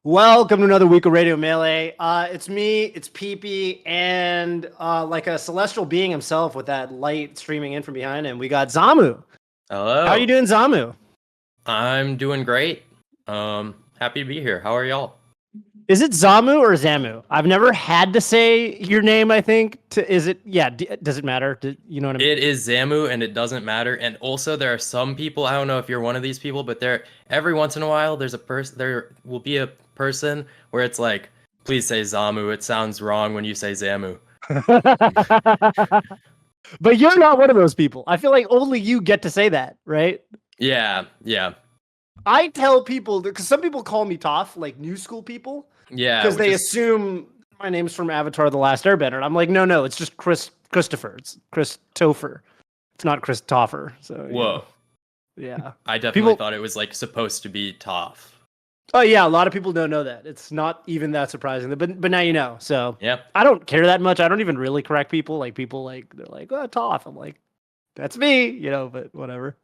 Welcome to another week of Radio Melee. It's me, it's PP, and like a celestial being himself with that light streaming in from behind him, we got Zamu. How are you Hello. doing, Zamu? I'm doing great. Happy to be here. How are y'all? Is it Zamu or Zamu? I've never had to say your name, I think. Is it? Yeah, does it matter? You know what I mean? It is Zamu and it doesn't matter. And also there are some people, I don't know if you're one of these people, but there every once in a while there will be a person where it's like, please say Zamu. It sounds wrong when you say Zamu. But you're not one of those people. I feel like only you get to say that, right? Yeah, yeah. I tell people, because some people call me Toph, like new school people, Yeah, because which they is assume my name's from Avatar: The Last Airbender. And I'm like, no, it's just Christopher. It's Christopher. It's not Christopher. So whoa. yeah. I definitely People. thought it was like supposed to be Toph. Oh yeah, a lot of people don't know that. It's not even that surprising. But now you know. So Yeah. I don't care that much. I don't even really correct people. Like people they're like, oh, Toph. I'm like, that's me. But whatever.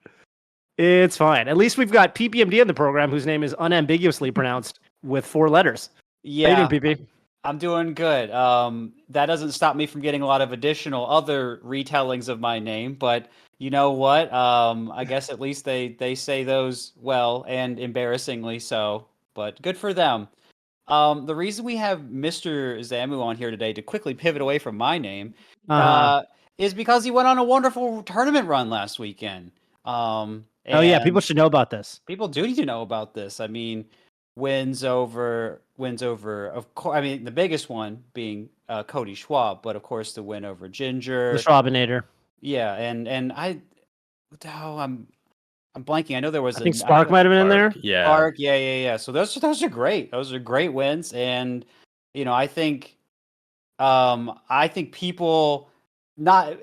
It's fine. At least we've got PPMD in the program, whose name is unambiguously pronounced with 4 letters. How you doing, Yeah, PP? I'm doing good. That doesn't stop me from getting a lot of additional other retellings of my name, but you know what? I guess at least they say those well and embarrassingly so, but good for them. The reason we have Mr. Zamu on here today to quickly pivot away from my name, Uh, uh, is because he went on a wonderful tournament run last weekend. oh yeah, people And should know about this. people do need to know about this. I mean, wins over. Of course, I mean the biggest one being Cody Schwab, but of course the win over The Ginger. Schwabinator. Yeah, and oh, I'm blanking. I know there was I a think Spark might have been in Park. there. Yeah. Park. Yeah. So those are great. Those are great wins, and I think people not.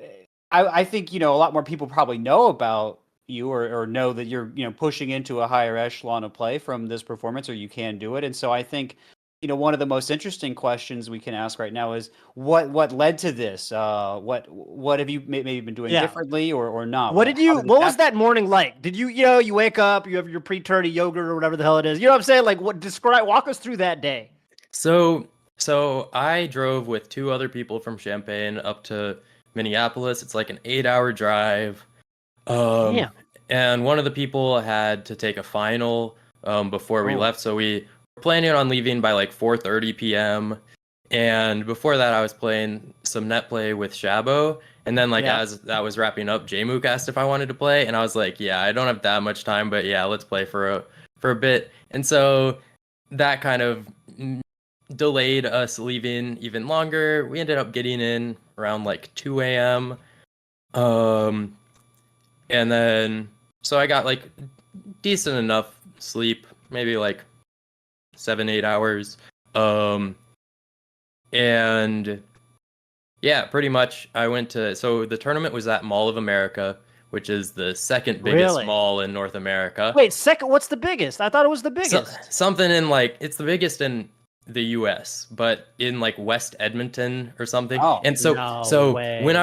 I think a lot more people probably know about you or know that you're pushing into a higher echelon of play from this performance, or you can do it. And so I think one of the most interesting questions we can ask right now is what led to this. What have you maybe been doing Yeah. differently or not? What did How you? did this What was happen? that morning like? Did you wake up, you have your pre-tourney yogurt or whatever the hell it is? You know what I'm saying? Like, what? Describe. Walk us through that day. So I drove with two other people from Champaign up to Minneapolis. It's like an 8-hour drive. Um, Damn. and one of the people had to take a final before we Oh. left, so we were planning on leaving by like 4:30 p.m. And before that, I was playing some net play with Shabo. And then like Yeah. as that was wrapping up, Jmook asked if I wanted to play, and I was like, yeah, I don't have that much time, but yeah, let's play for a bit. And so that kind of delayed us leaving even longer. We ended up getting in around like 2 a.m. Um, and then so I got like decent enough sleep, maybe like 7, 8 hours. Um, and yeah, pretty much I went to so the tournament was at Mall of America, which is the second biggest Really? mall in North America. Wait, second. What's the biggest? I thought it was the So, biggest. something in like it's the biggest in the US, but in like West Edmonton or something. Oh, And so No so way. when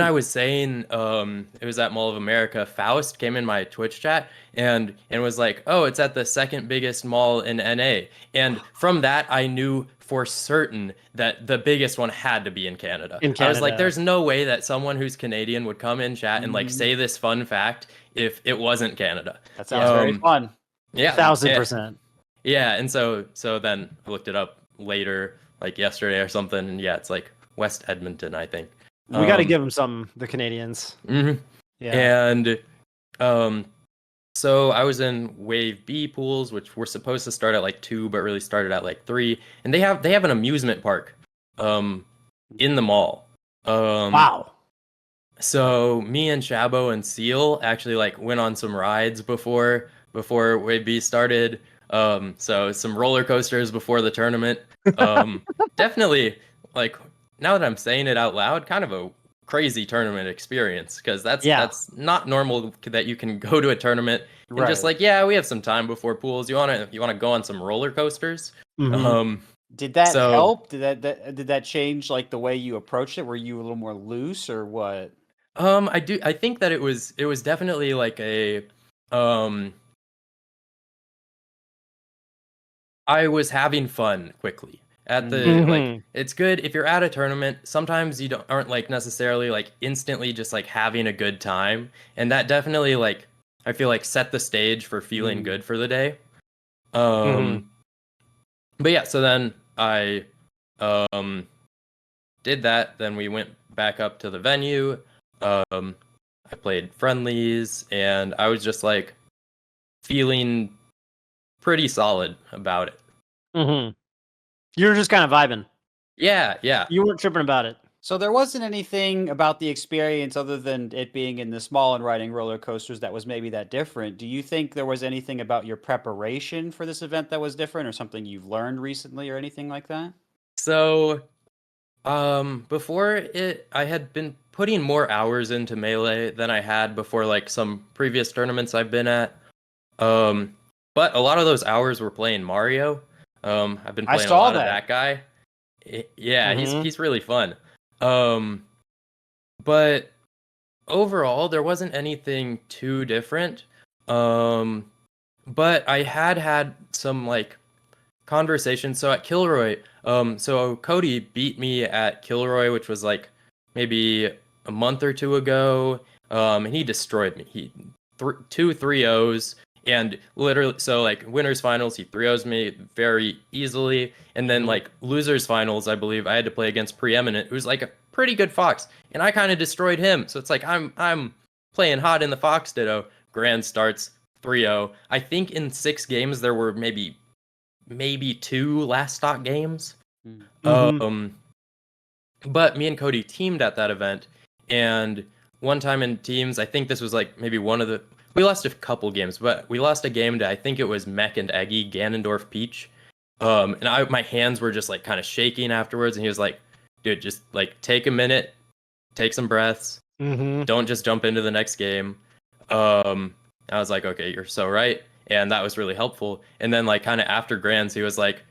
I was saying it was at Mall of America, Faust came in my Twitch chat and was like, "Oh, it's at the second biggest mall in NA." And from that I knew for certain that the biggest one had to be in Canada. In I was like, Canada. there's no way that someone who's Canadian would come in chat and like mhm. say this fun fact if it wasn't Canada. That sounds Yeah. very Um fun. yeah, 1000%. yeah, and so then I looked it up later, like yesterday or something, and yeah, it's like West Edmonton, I think. We got to Um, give them some. The Canadians. mhm. Yeah. And um, so I was in Wave B pools, which were supposed to start at like 2, but really started at like 3, and they have an amusement park, um, in the mall. Um, Wow. so me and Shabo and Seal actually like went on some rides before Wave B started. So some roller coasters before the tournament. Um, Definitely like now that I'm saying it out loud, kind of a crazy tournament experience because that's Yeah. that's not normal that you can go to a tournament and just Right. like yeah, we have some time before pools. You wanna go on some roller coasters? Hmm. Um, Did that so help? Did that change like the way you approached it? Were you a little more loose or what? I think that it was definitely like a um I was having fun quickly. At the like it's good if you're at a tournament, sometimes you aren't like necessarily like instantly just like having a good time. And that definitely like I feel like set the stage for feeling good for the day. But yeah, so then I did that, then we went back up to the venue. I played friendlies and I was just like feeling pretty solid about it. You were just kind of vibing. Yeah, yeah. You weren't tripping about it. So there wasn't anything about the experience other than it being in the small and riding roller coasters that was maybe that different. Do you think there was anything about your preparation for this event that was different, or something you've learned recently, or anything like that? So, before it, I had been putting more hours into Melee than I had before, like some previous tournaments I've been at. But a lot of those hours were playing Mario. I've been I playing a saw lot of that. that guy. Yeah, he's really fun. But overall, there wasn't anything too different. But I had some like conversations. So at Kilroy, so Cody beat me at Kilroy, which was like maybe a month or two ago. And he destroyed me. He two 3-0s, and literally, so like winners finals, he 3-0s me very easily, and then like losers finals, I believe I had to play against Preeminent, who's like a pretty good Fox, and I kind of destroyed him. So it's like I'm playing hot in the Fox Ditto. Grand starts 3-0. I think in 6 games there were maybe 2 last stock games. But me and Cody teamed at that event, and one time in teams, I think this was like maybe one of the, we lost a couple games, but we lost a game to, I think it was Mech and Eggy, Ganondorf Peach. And my hands were just like kind of shaking afterwards, and he was like, dude, just like take a minute, take some breaths, don't just jump into the next game. I was like, okay, you're so right. And that was really helpful. And then like kind of after Grands, he was like,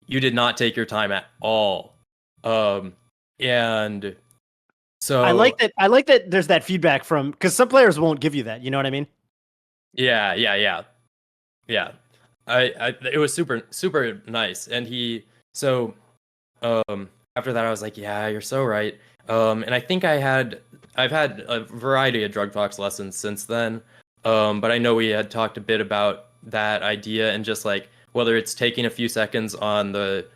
you did not take your time at all. And so I like that there's that feedback from, because some players won't give you that, you know what I mean? yeah. It was super nice. And after that I was like, yeah, you're so right. And I think I've had a variety of Drug Fox lessons since then. But I know we had talked a bit about that idea, and just like whether it's taking a few seconds on the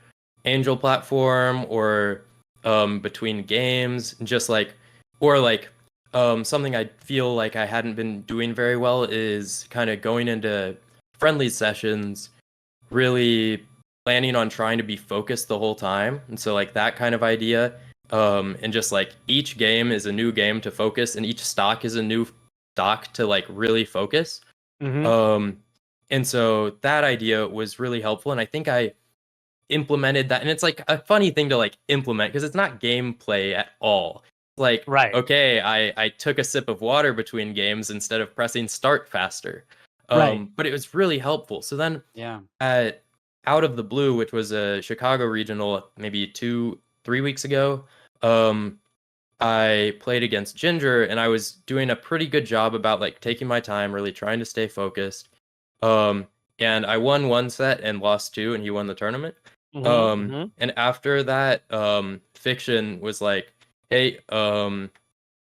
Angel platform or between games, just like, or like something I feel like I hadn't been doing very well is kind of going into friendly sessions really planning on trying to be focused the whole time. And so like that kind of idea, and just like each game is a new game to focus, and each stock is a new stock to like really focus. And so that idea was really helpful, and I think I implemented that. And it's like a funny thing to like implement, because it's not gameplay at all. Like, Right. okay, I took a sip of water between games instead of pressing start faster. Right. But it was really helpful. So then at Out of the Blue, which was a Chicago regional maybe 2-3 weeks ago, I played against Ginger, and I was doing a pretty good job about like taking my time, really trying to stay focused. And I won 1 set and lost 2, and he won the tournament. And after that, Fiction was like, hey,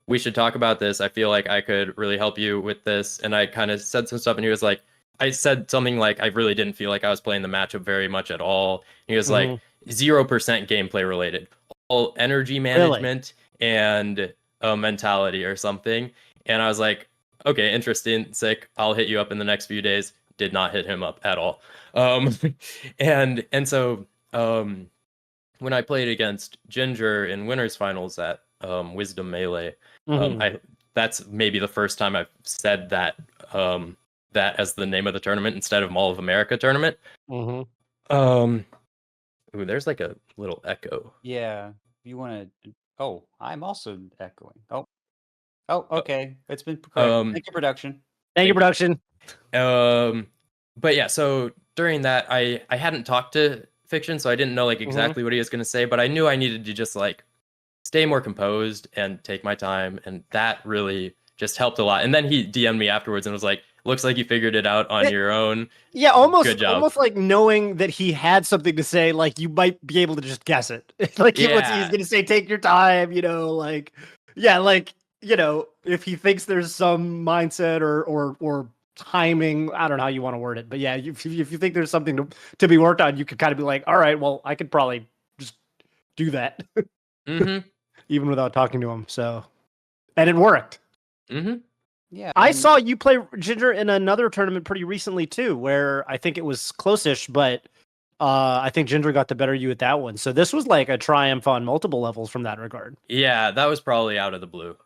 we should talk about this. I feel like I could really help you with this. And I kind of said some stuff, and he was like, I said something like, I really didn't feel like I was playing the matchup very much at all. He was like, 0% gameplay related, all energy management and mentality or something. And I was like, okay, interesting, sick. I'll hit you up in the next few days. Did not hit him up at all. And so when I played against Ginger in winners finals at Wisdom Melee, that's maybe the first time I've said that that as the name of the tournament instead of Mall of America tournament. Ooh, there's like a little echo. Yeah. You want to? Oh, I'm also echoing. Oh, okay. It's been correct. Thank you, production. Thank you, production. But yeah, so during that, I hadn't talked to Fiction, so I didn't know like exactly what he was going to say, but I knew I needed to just like stay more composed and take my time, and that really just helped a lot. And then he DM'd me afterwards and was like, looks like you figured it out on your own. Yeah, Good job. almost like knowing that he had something to say, like you might be able to just guess it. Like he's Yeah. going to say, take your time, like, yeah, like, if he thinks there's some mindset or timing, I don't know how you want to word it, but yeah, if you think there's something to be worked on, you could kind of be like, all right, well, I could probably just do that, even without talking to him. So, and it worked. Yeah, I saw you play Ginger in another tournament pretty recently too, where I think it was close-ish, but I think Ginger got the better you at that one. So this was like a triumph on multiple levels from that regard. Yeah, that was probably out of the blue.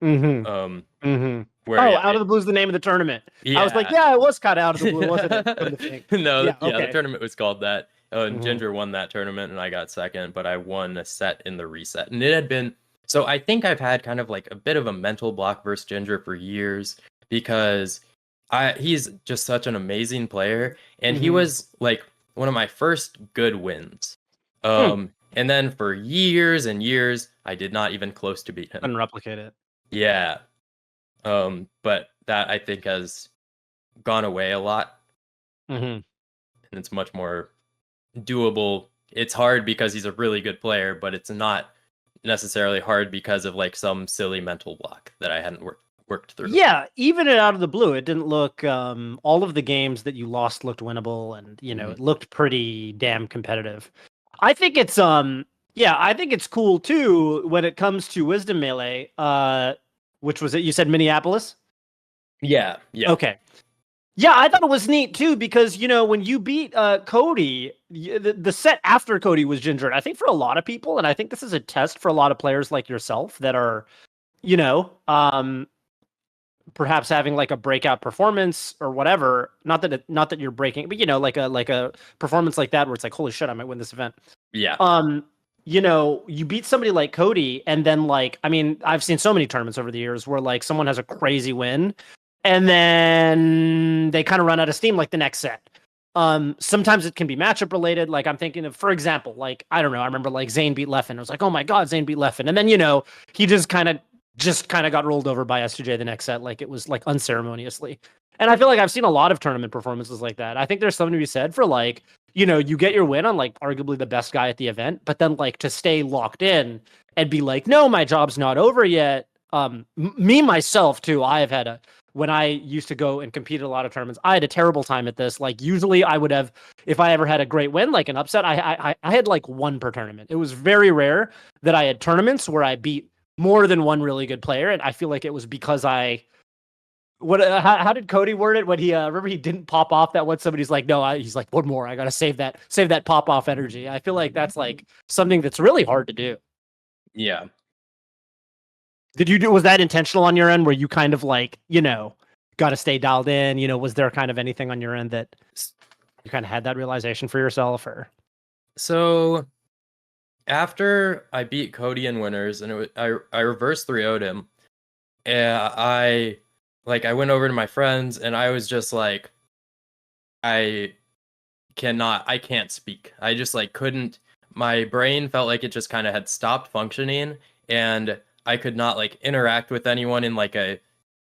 Where, Out of the blue is the name of the tournament. Yeah. I was like, yeah, it was kind of out of the blue, wasn't it? From the thing. No, Yeah, the okay. tournament was called that. And Ginger won that tournament, and I got second, but I won a set in the reset. And it had been so. I think I've had kind of like a bit of a mental block versus Ginger for years because he's just such an amazing player, and he was like one of my first good wins. And then for years and years, I did not even close to beat him. Couldn't replicate it. Yeah. But that I think has gone away a lot. And it's much more doable. It's hard because he's a really good player, but it's not necessarily hard because of like some silly mental block that I hadn't worked through. Yeah, even out of the blue, it didn't look all of the games that you lost looked winnable, and it looked pretty damn competitive. I think it's I think it's cool too when it comes to Wisdom Melee, which was it you said Minneapolis? Yeah. Okay. Yeah, I thought it was neat too because when you beat Cody, the set after Cody was Ginger. And I think for a lot of people, and I think this is a test for a lot of players like yourself that are, perhaps having like a breakout performance or whatever. Not that you're breaking, but like a performance like that where it's like, holy shit, I might win this event. Yeah. You beat somebody like Cody, and then I've seen so many tournaments over the years where like someone has a crazy win, and then they kind of run out of steam like the next set. Sometimes it can be matchup related. Like I'm thinking of, for example, like I don't know, I remember like Zane beat Leffen. I was like, oh my god, Zane beat Leffen, and then he just kind of got rolled over by S2J the next set, like it was like unceremoniously. And I feel like I've seen a lot of tournament performances like that. I think there's something to be said for like, you get your win on like arguably the best guy at the event, but then like to stay locked in and be like, no, my job's not over yet. Me myself too. I have had when I used to go and compete at a lot of tournaments, I had a terrible time at this. Like usually I would have, if I ever had a great win, like an upset, I had like one per tournament. It was very rare that I had tournaments where I beat more than one really good player, and I feel like it was because how did Cody word it when he remember he didn't pop off that one? Somebody's like, no, he's like, one more, I gotta save that pop off energy. I feel like that's like something that's really hard to do. Yeah. Was that intentional on your end where you kind of like got to stay dialed in? Was there kind of anything on your end that you kind of had that realization for yourself? Or so after I beat Cody in winners, and I reverse 3-0'd him, and I went over to my friends, and I was just like, I can't speak. I just like couldn't. My brain felt like it just kind of had stopped functioning, and I could not like interact with anyone in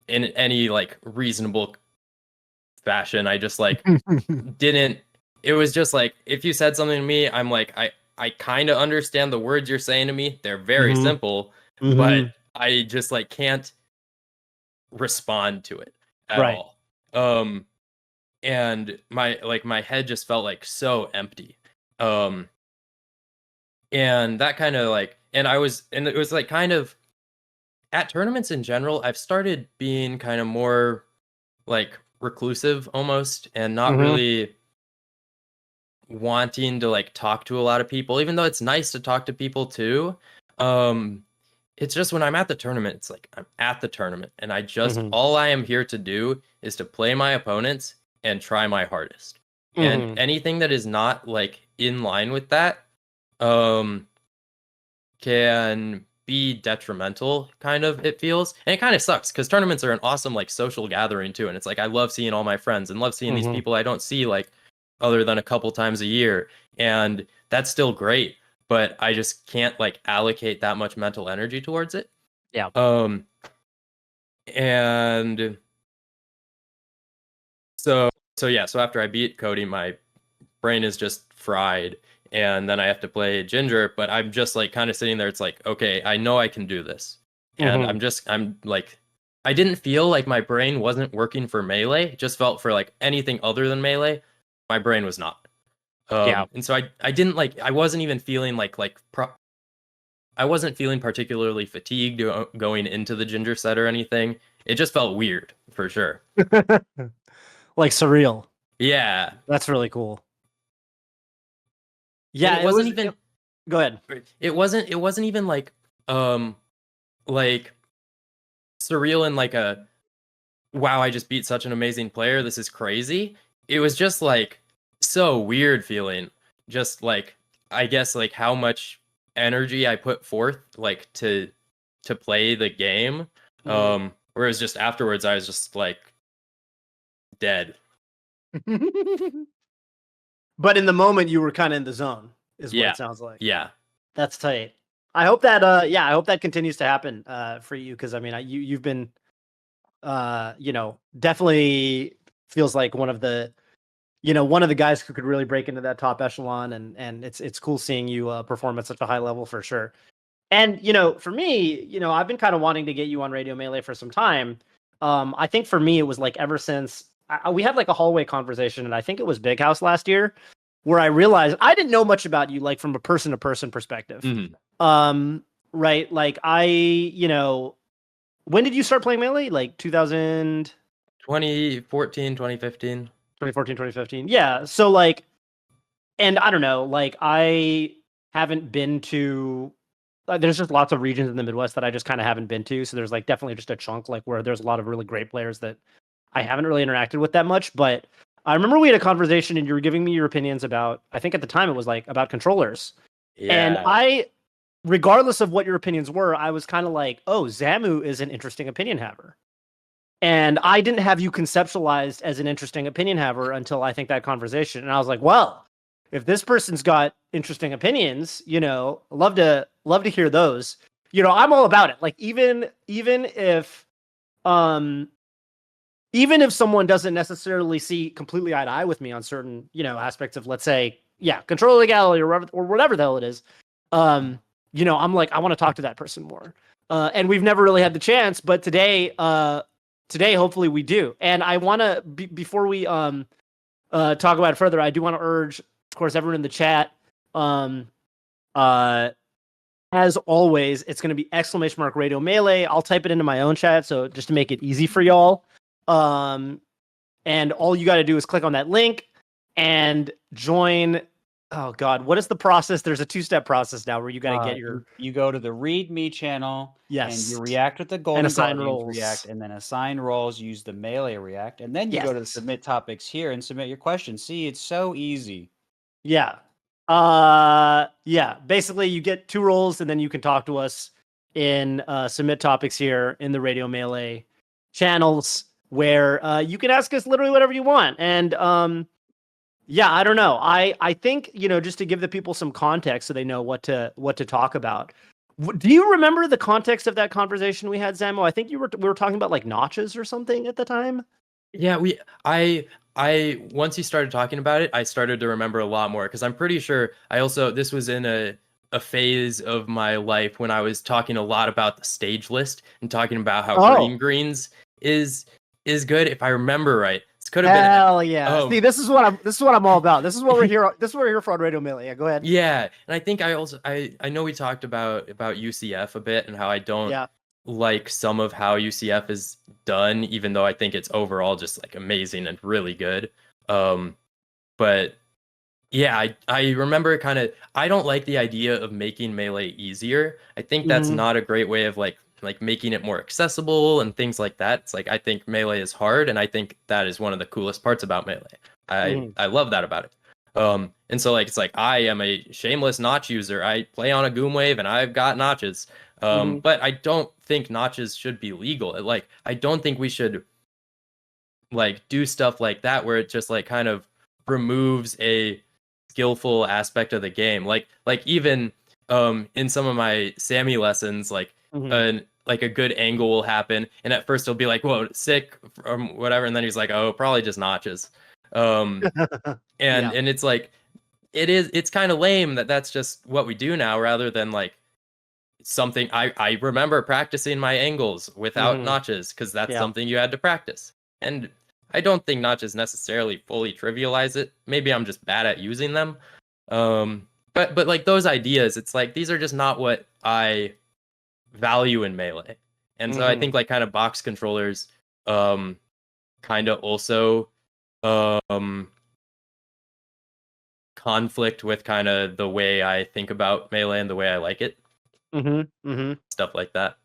any like reasonable fashion. I just like didn't. It was just like if you said something to me, I'm like I kind of understand the words you're saying to me. They're very simple, but I just like can't respond to it at all. And my head just felt like so empty. And that kind of like, and it was like kind of at tournaments in general, I've started being kind of more like reclusive almost, and not really wanting to like talk to a lot of people, even though it's nice to talk to people too. It's just when I'm at the tournament, it's like I'm at the tournament, and I just all I am here to do is to play my opponents and try my hardest. And anything that is not like in line with that can be detrimental, kind of, it feels. And it kind of sucks because tournaments are an awesome like social gathering too, and it's like I love seeing all my friends and love seeing these people I don't see like other than a couple times a year, and that's still great, but I just can't like allocate that much mental energy towards it. Yeah. And so yeah, so after I beat Cody, my brain is just fried, and then I have to play Ginger, but I'm just like kind of sitting there. It's like, okay, I know I can do this. And I'm like, I didn't feel like my brain wasn't working for Melee. It just felt for like anything other than Melee, my brain was not. Yeah. And so I didn't like, I wasn't even feeling I wasn't feeling particularly fatigued going into the Ginger set or anything. It just felt weird for sure. Like surreal. Yeah. That's really cool. And Yeah, it wasn't even go ahead. it wasn't even like surreal in like a wow, I just beat such an amazing player, this is crazy. It was just like so weird feeling, just like I guess like how much energy I put forth like to play the game. Whereas just afterwards I was just like dead. But in the moment you were kind of in the zone is what Yeah. it sounds like. Yeah. That's tight. I hope that I hope that continues to happen for you, because I mean you've been definitely feels like one of the guys who could really break into that top echelon, and it's cool seeing you perform at such a high level for sure. And for me, I've been kind of wanting to get you on Radio Melee for some time. I think for me it was like ever since we had like a hallway conversation, and I think it was Big House last year, where I realized I didn't know much about you, like from a person to person perspective. Right? Like when did you start playing Melee? Like 2014, 2015. 2014, 2015. Yeah. So like, and I don't know, like I haven't been to, there's just lots of regions in the Midwest that I just kind of haven't been to. So there's like definitely just a chunk like where there's a lot of really great players that I haven't really interacted with that much. But I remember we had a conversation and you were giving me your opinions about, I think at the time it was like about controllers. And I, regardless of what your opinions were, I was kind of like, oh, Zamu is an interesting opinion haver. And I didn't have you conceptualized as an interesting opinion haver until I think that conversation. And I was like, well, if this person's got interesting opinions, love to hear those. I'm all about it. Like even if someone doesn't necessarily see completely eye to eye with me on certain, aspects of, let's say, control legality or whatever the hell it is, I'm like, I want to talk to that person more. And we've never really had the chance, but today, hopefully we do. And I want to, before we talk about it further, I do want to urge, of course, everyone in the chat, as always, it's going to be !Radio Melee. I'll type it into my own chat, so just to make it easy for y'all. And all you got to do is click on that link and join. Oh God, what is the process? There's a 2-step process now where you got to get your. You go to the Read Me channel. Yes. And you react with the golden assign Guardians roles. React, and then assign roles. Use the Melee React, and then you go to the submit topics here and submit your questions. See, it's so easy. Yeah. Basically you get 2 roles and then you can talk to us in submit topics here in the Radio Melee channels, where you can ask us literally whatever you want. And I don't know. I think, just to give the people some context so they know what to talk about. Do you remember the context of that conversation we had, Zamu? I think we were talking about like notches or something at the time. Yeah, I once you started talking about it, I started to remember a lot more, because I'm pretty sure this was in a phase of my life when I was talking a lot about the stage list and talking about how green greens is good, if I remember right. This could have been hell yeah. See, this is what I'm all about. This is what we're here. This is what we're here for on Radio Melee. Yeah, go ahead. Yeah, and I think I know we talked about UCF a bit and how I don't like some of how UCF is done, even though I think it's overall just like amazing and really good. But yeah, I remember I don't like the idea of making Melee easier. I think that's not a great way of like making it more accessible and things like that. It's like, I think Melee is hard, and I think that is one of the coolest parts about Melee. I love that about it. And so like, it's like, I am a shameless notch user. I play on a Goom Wave and I've got notches. But I don't think notches should be legal. Like, I don't think we should like do stuff like that where it just like kind of removes a skillful aspect of the game. Like even in some of my Sammy lessons, like like a good angle will happen, and at first he'll be like, "Whoa, sick," or whatever, and then he's like, "Oh, probably just notches." And Yeah. and it's like it's kind of lame that that's just what we do now, rather than like something. I remember practicing my angles without Mhm. notches because that's Yeah. something you had to practice, and I don't think notches necessarily fully trivialize it. Maybe I'm just bad at using them. But like those ideas, it's like these are just not what I value in Melee. And so I Mhm. think like kind of box controllers kind of also um conflict with kind of the way I think about Melee and the way I like it. Mhm. Mhm. Stuff like that.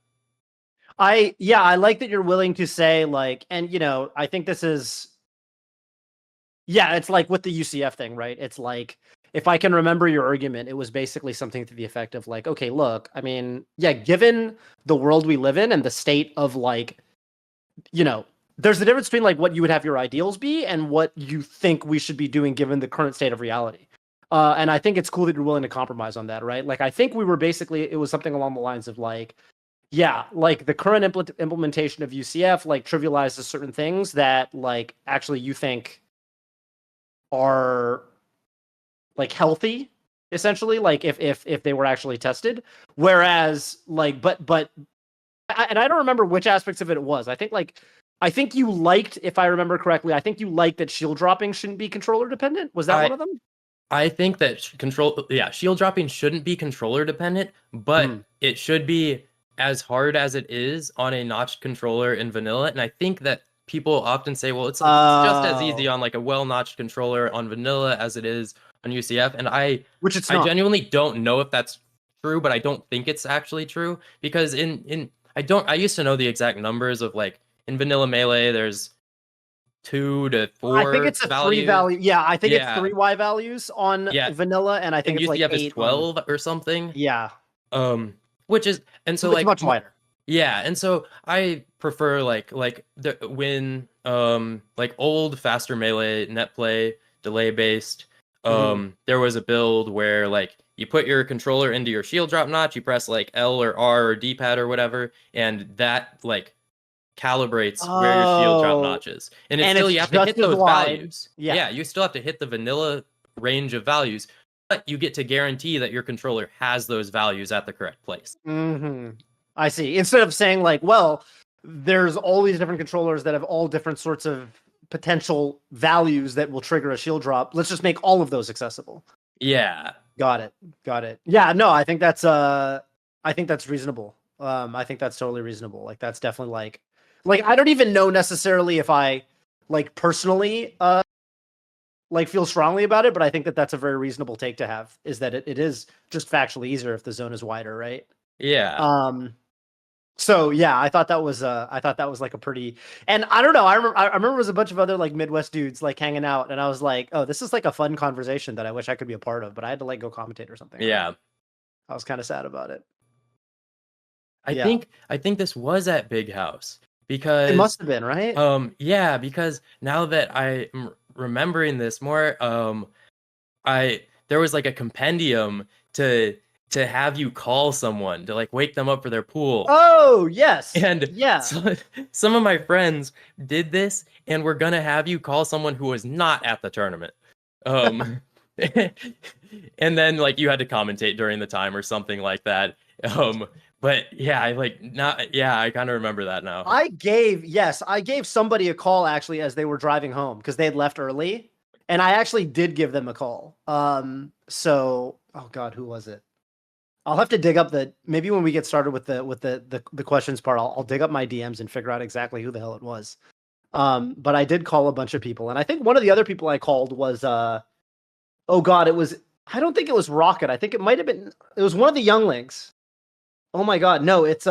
I like that you're willing to say like, and I think this is, yeah, it's like with the UCF thing, right? It's like, if I can remember your argument, it was basically something to the effect of like, okay, look, I mean, yeah, given the world we live in and the state of like, there's a difference between like what you would have your ideals be and what you think we should be doing given the current state of reality. And I think it's cool that you're willing to compromise on that, right? Like, I think we were basically, it was something along the lines of like, yeah, like the current implementation of UCF like trivializes certain things that like actually you think are like healthy, essentially, like if they were actually tested. Whereas like, and I don't remember which aspects of it was. I think you liked, if I remember correctly, I think you liked that shield dropping shouldn't be controller dependent. Was that one I of them? I think that shield dropping shouldn't be controller dependent, Hmm. but it should be as hard as it is on a notched controller in vanilla. And I think that people often say, well, it's like it's just as easy Oh, on like a well-notched controller on vanilla as it is on UCF. And which it's I not. genuinely don't know if that's true, but I don't think it's actually true because in I used to know the exact numbers of like in vanilla melee, there's 2 to I think 4 it's a three values. value. Yeah, I think it's Yeah. three Y values on Yeah. vanilla, and I think And it's like UCF is eight on. 12 or something. Yeah, Which is and so it's like much wider. yeah, and so I prefer like the when like old faster melee net play delay based Hmm. there was a build where like you put your controller into your shield drop notch, you press like L or R or D-pad or whatever, and that like calibrates where your shield drop Oh, notch is. And it's and still it's you have to just hit as those wide. values. Yeah. Yeah, you still have to hit the vanilla range of values, but you get to guarantee that your controller has those values at the correct place. Hmm. I see. Instead of saying like, well, there's all these different controllers that have all different sorts of potential values that will trigger a shield drop. Let's just make all of those accessible. Yeah. Got it. Got it. Yeah, no, I think that's reasonable. I think that's totally reasonable. Like that's definitely like I don't even know necessarily if I like personally like feel strongly about it, but I think that that's a very reasonable take to have, is that it is just factually easier if the zone is wider, right? Yeah. So yeah, I thought that was like a pretty, and I don't know, I remember there was a bunch of other like Midwest dudes like hanging out, and I was like, oh, this is like a fun conversation that I wish I could be a part of, but I had to like go commentate or something on it. Yeah. I was kind of sad about it. I Yeah, think I think this was at Big House it because must have been, right? yeah, because now that I'm remembering this more, I there was like a compendium to have you call someone to like wake them up for their pool. Oh yes, And yeah. so some of my friends did this and we're gonna have you call someone who was not at the tournament. Um and then like you had to commentate during the time or something like that. But yeah, I like not yeah, I kind of remember that now. I gave somebody a call actually as they were driving home because they had left early, and I actually did give them a call. So oh god, who was it? I'll have to dig up maybe when we get started with the questions part, I'll dig up my DMs and figure out exactly who the hell it was. But I did call a bunch of people, and I think one of the other people I called was oh god, I don't think it was Rocket. I think it might have been, it was one of the younglings. Oh my god, no, it's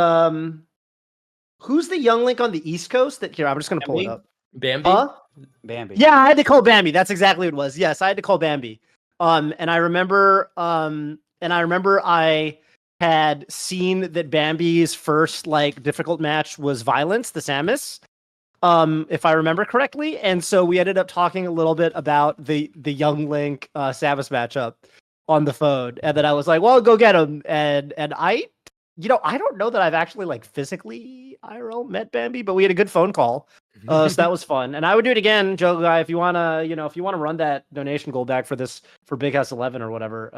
who's the young link on the East Coast that, here, I'm just gonna pull it Bambi? up. Bambi? Huh? Bambi. Yeah, I had to call Bambi. That's exactly what it was. Yes, I had to call Bambi. And I remember I had seen that Bambi's first like difficult match was Violence, the Samus. If I remember correctly. And so we ended up talking a little bit about the young Link Samus matchup on the phone. And then I was like, well, go get him. And I I don't know that I've actually like physically IRL met Bambi, but we had a good phone call. So that was fun. And I would do it again, Joe Guy, if you wanna, if you want to run that donation goal back for Big House 11 or whatever.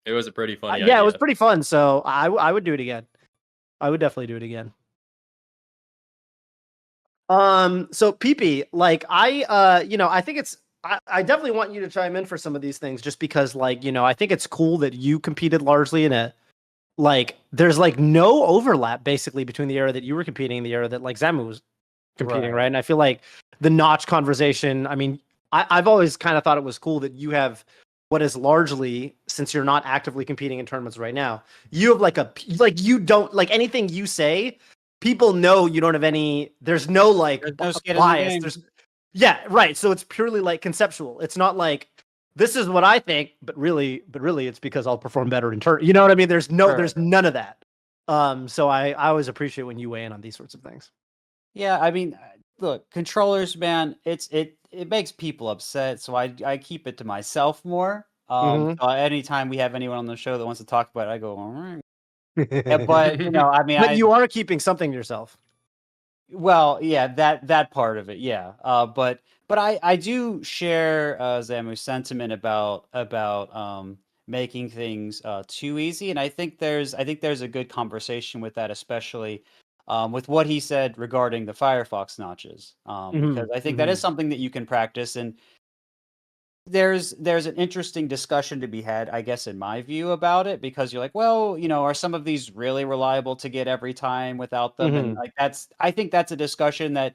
It was a pretty funny Yeah, idea. it was pretty fun. So I would do it again. I would definitely do it again. So PP, like I think I definitely want you to chime in for some of these things just because like, I think it's cool that you competed largely in a like there's like no overlap basically between the era that you were competing and the era that like Zamu was competing, right? And I feel like the notch conversation, I mean, I've always kind of thought it was cool that you have what is largely, since you're not actively competing in tournaments right now, you have like you don't like anything you say, people know you don't have there's no like There's no skin in the bias. game. Yeah, right. So it's purely like conceptual. It's not like this is what I think, but really it's because I'll perform better in turn. You know what I mean? There's none of that. So I always appreciate when you weigh in on these sorts of things. Yeah, I mean, look, controllers, man, it makes people upset, so I keep it to myself more. So anytime we have anyone on the show that wants to talk about it, I go, all right. But I mean, but you are keeping something to yourself. Well, yeah, that part of it, yeah. But I do share Zamu's sentiment about making things too easy, and I think there's a good conversation with that, especially with what he said regarding the Firefox notches, because I think that is something that you can practice, and there's an interesting discussion to be had, I guess, in my view about it, because you're like, well, are some of these really reliable to get every time without them? And like I think that's a discussion that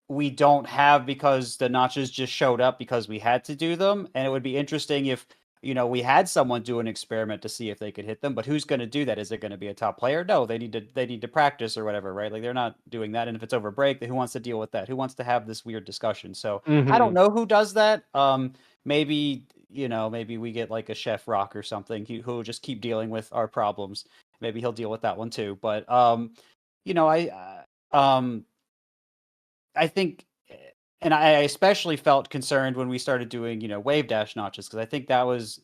we don't have because the notches just showed up because we had to do them. And it would be interesting if, we had someone do an experiment to see if they could hit them, but who's going to do that? Is it going to be a top player? No, they need to practice or whatever, right? Like they're not doing that. And if it's over break, then who wants to deal with that? Who wants to have this weird discussion? So I don't know who does that. Maybe, maybe we get like a Chef Rock or something who will just keep dealing with our problems. Maybe he'll deal with that one too. But I think, and I especially felt concerned when we started doing, wave dash notches, because I think that was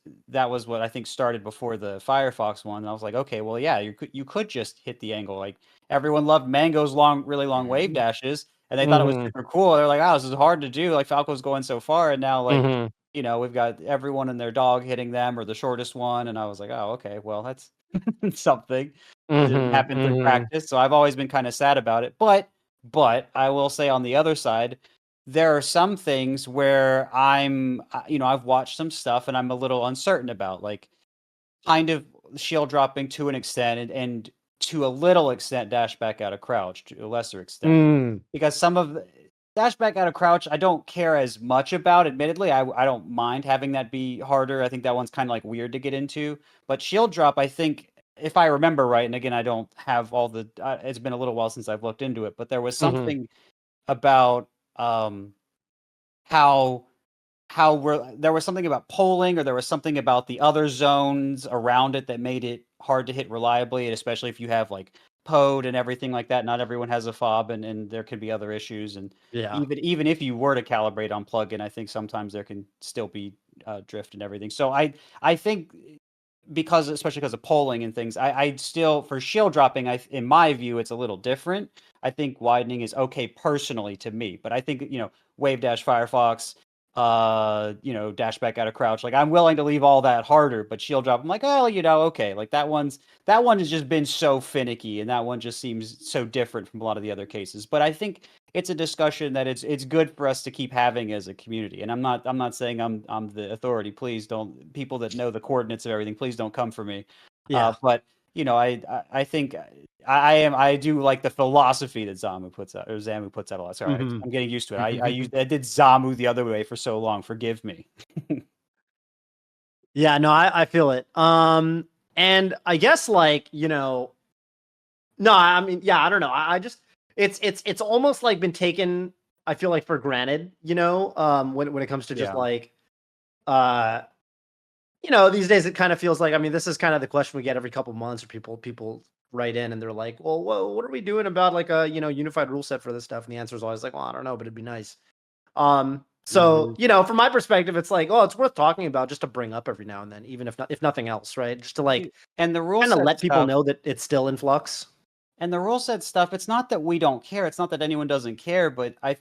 what I think started before the Firefox one. And I was like, okay, well, yeah, you could just hit the angle. Like everyone loved Mango's really long wave dashes, and they thought it was super cool. They're like, oh, this is hard to do. Like Falco's going so far, and now like we've got everyone and their dog hitting them or the shortest one, and I was like, oh, okay, well, that's something. Didn't happen through practice, so I've always been kind of sad about it, but I will say on the other side, there are some things where I've watched some stuff and I'm a little uncertain about, like kind of shield dropping to an extent and to a little extent dash back out of crouch to a lesser extent. Because some of the dash back out of crouch, I don't care as much about. Admittedly, I don't mind having that be harder. I think that one's kind of like weird to get into. But shield drop, I think, if I remember right, and again, I don't have all the. It's been a little while since I've looked into it, but there was something about how there was something about polling, or there was something about the other zones around it that made it hard to hit reliably, and especially if you have like POD and everything like that. Not everyone has a fob, and there could be other issues. And even if you were to calibrate on plugin, I think sometimes there can still be drift and everything. So I think, especially because of polling and things, I still, for shield dropping, in my view, it's a little different. I think widening is okay personally to me, but I think wave dash Firefox, dash back out of crouch, like I'm willing to leave all that harder, but shield drop, I'm like, oh, okay, like that one has just been so finicky, and that one just seems so different from a lot of the other cases. But I think it's a discussion that it's good for us to keep having as a community. And I'm not saying I'm the authority. Please don't, people that know the coordinates of everything, please don't come for me. But I think I do like the philosophy that Zamu puts out a lot. Sorry, I'm getting used to it. I did Zamu the other way for so long. Forgive me. Yeah, no, I feel it. And I guess like, no, I mean, yeah, I don't know. I just, it's almost like been taken, I feel like, for granted, when it comes to just like, these days it kind of feels like, I mean, this is kind of the question we get every couple months, or people write in and they're like, well, what are we doing about like a, unified rule set for this stuff? And the answer is always like, well, I don't know, but it'd be nice. So, from my perspective, it's like, oh, it's worth talking about just to bring up every now and then, even if nothing else, right? Just to like and the rule kind of set let people stuff, know that it's still in flux. and the rule set stuff, it's not that we don't care. It's not that anyone doesn't care, but I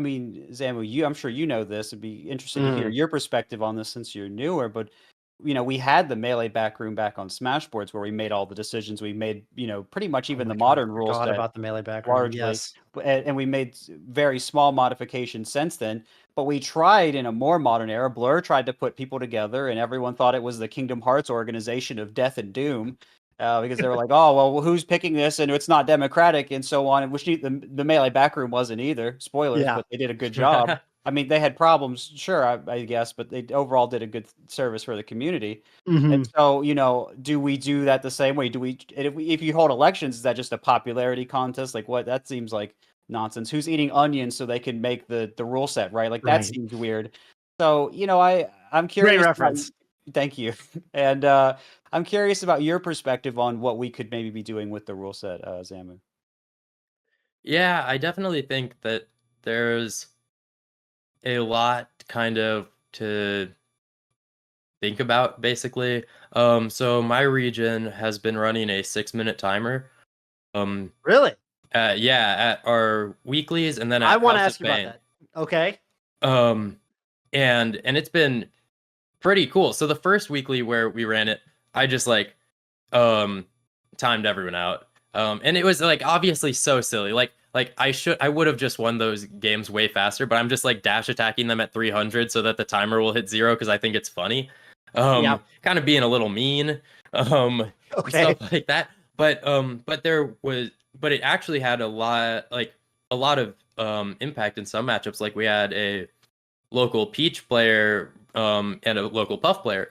mean, Zamu, I'm sure you know this. It'd be interesting to hear your perspective on this since you're newer, but we had the melee backroom back on Smashboards where we made all the decisions. We made, pretty much even the modern rule set about the melee backroom, largely, yes. and we made very small modifications since then. But we tried in a more modern era. Blur tried to put people together, and everyone thought it was the Kingdom Hearts organization of death and doom. Because they were like, oh, well, who's picking this? And it's not democratic and so on. And which the melee backroom wasn't either. Spoilers, but they did a good job. I mean, they had problems, sure, I guess, but they overall did a good service for the community. And so, do we do that the same way? If you hold elections, is that just a popularity contest? Like, what? That seems like nonsense. Who's eating onions so they can make the rule set, right? Like, that seems weird. So, I'm curious. Great reference. Thank you. And I'm curious about your perspective on what we could maybe be doing with the rule set, Zamu. Yeah, I definitely think that there's a lot kind of to think about, basically. So my region has been running a 6-minute timer. Really? Yeah, at our weeklies, and then at I want to House ask of you about Bane. that. Okay. And it's been pretty cool. So the first weekly where we ran it, I just timed everyone out. And it was like obviously so silly. Like I would have just won those games way faster, but I'm just like dash attacking them at 300 so that the timer will hit 0 because I think it's funny. Kind of being a little mean. Stuff like that. But it actually had a lot of impact in some matchups. Like we had a local Peach player and a local Puff player,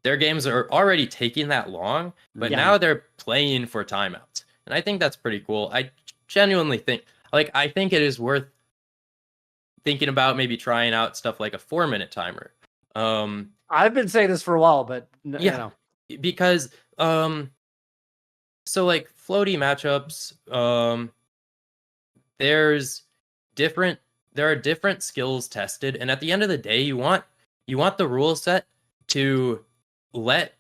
their games are already taking that long, but now they're playing for timeouts, and I think that's pretty cool. I genuinely think, I think it is worth thinking about maybe trying out stuff like a 4-minute timer. I've been saying this for a while, but because so like floaty matchups, there are different skills tested, and at the end of the day, you want the rule set to let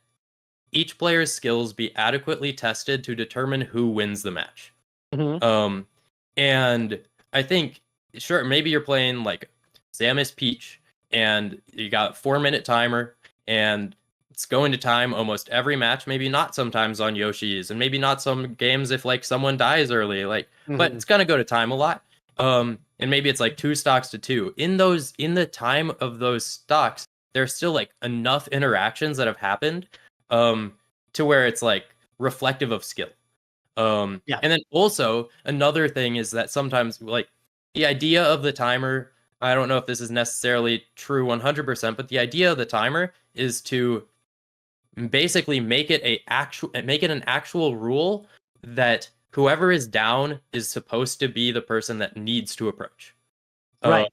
each player's skills be adequately tested to determine who wins the match. And I think, sure, maybe you're playing like Samus Peach, and you got 4-minute timer, and it's going to time almost every match. Maybe not sometimes on Yoshi's, and maybe not some games if like someone dies early. But it's gonna go to time a lot. And maybe it's like 2 stocks to 2. In the time of those stocks, there's still like enough interactions that have happened to where it's like reflective of skill. And then also another thing is that sometimes like the idea of the timer, I don't know if this is necessarily true 100%, but the idea of the timer is to basically make it an actual rule that whoever is down is supposed to be the person that needs to approach. Right.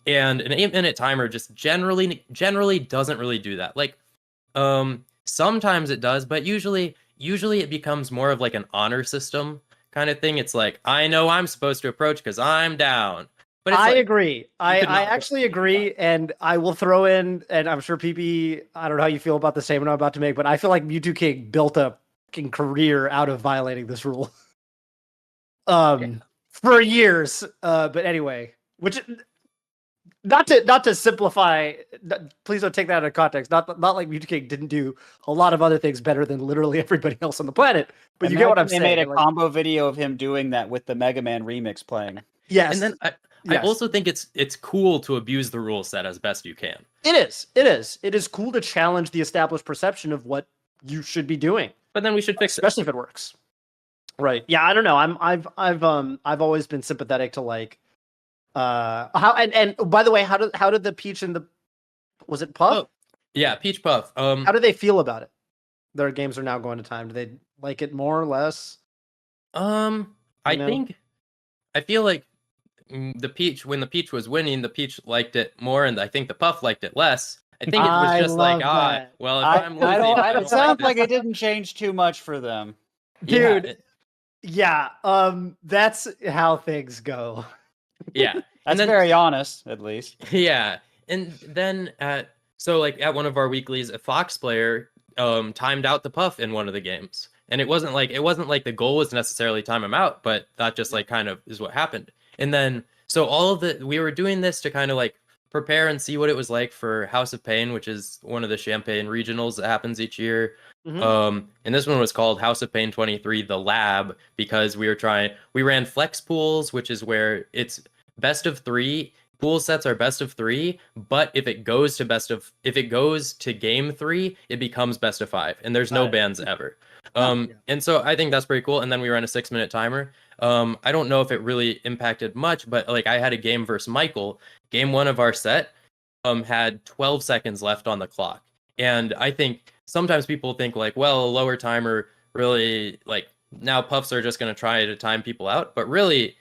And an 8-minute timer just generally doesn't really do that. Like, sometimes it does, but usually it becomes more of like an honor system kind of thing. It's like, I know I'm supposed to approach because I'm down. But I agree. I actually agree, and I will throw in, and I'm sure PP, I don't know how you feel about the statement I'm about to make, but I feel like Mewtwo King built a fucking career out of violating this rule. For years. But anyway, which not to simplify, please don't take that out of context. Not like Mewtwo King didn't do a lot of other things better than literally everybody else on the planet. But you get what I'm saying. They made a combo video of him doing that with the Mega Man remix playing. Yes. And then I also think it's cool to abuse the rule set as best you can. It is cool to challenge the established perception of what you should be doing. But then we should fix it, especially if it works. Right. Yeah, I don't know. I've always been sympathetic to like how and by the way, how did the Peach and the was it Puff? Oh, yeah, Peach Puff. How do they feel about it? Their games are now going to time. Do they like it more or less? I feel like when the Peach was winning, the Peach liked it more, and I think the Puff liked it less. I think it was just like, well, if I'm losing, it sounds like it didn't change too much for them, dude. Yeah, that's how things go. Yeah, That's then very honest, at least. yeah, and then at one of our weeklies, a Fox player timed out the Puff in one of the games, and it wasn't like the goal was necessarily time him out, but that just like kind of is what happened. And then so we were doing this to kind of like prepare and see what it was like for House of Pain, which is one of the Champagne regionals that happens each year. And this one was called House of Pain 23, the lab, because we ran flex pools, which is where it's best of 3. Pool sets are best of 3, but if it goes to game 3, it becomes best of 5, and there's no bans ever. And so I think that's pretty cool. And then we ran a 6-minute timer. I don't know if it really impacted much, but like I had a game versus Michael. Game 1 of our set had 12 seconds left on the clock. And I think sometimes people think like, well, a lower timer really, like, now puffs are just going to try to time people out. But really,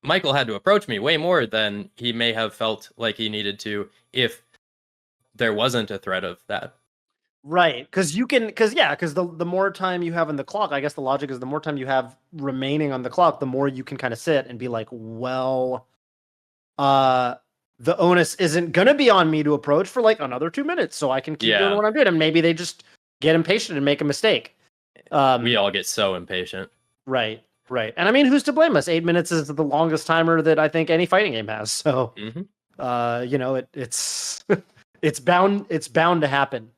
Michael had to approach me way more than he may have felt like he needed to if there wasn't a threat of that. Right, because the more time you have in the clock, I guess the logic is the more time you have remaining on the clock, the more you can kind of sit and be like, well, the onus isn't gonna be on me to approach for like another 2 minutes, so I can keep doing what I'm doing. And maybe they just get impatient and make a mistake. We all get so impatient. Right. And I mean, who's to blame us? 8 minutes is the longest timer that I think any fighting game has. So, it's it's bound to happen.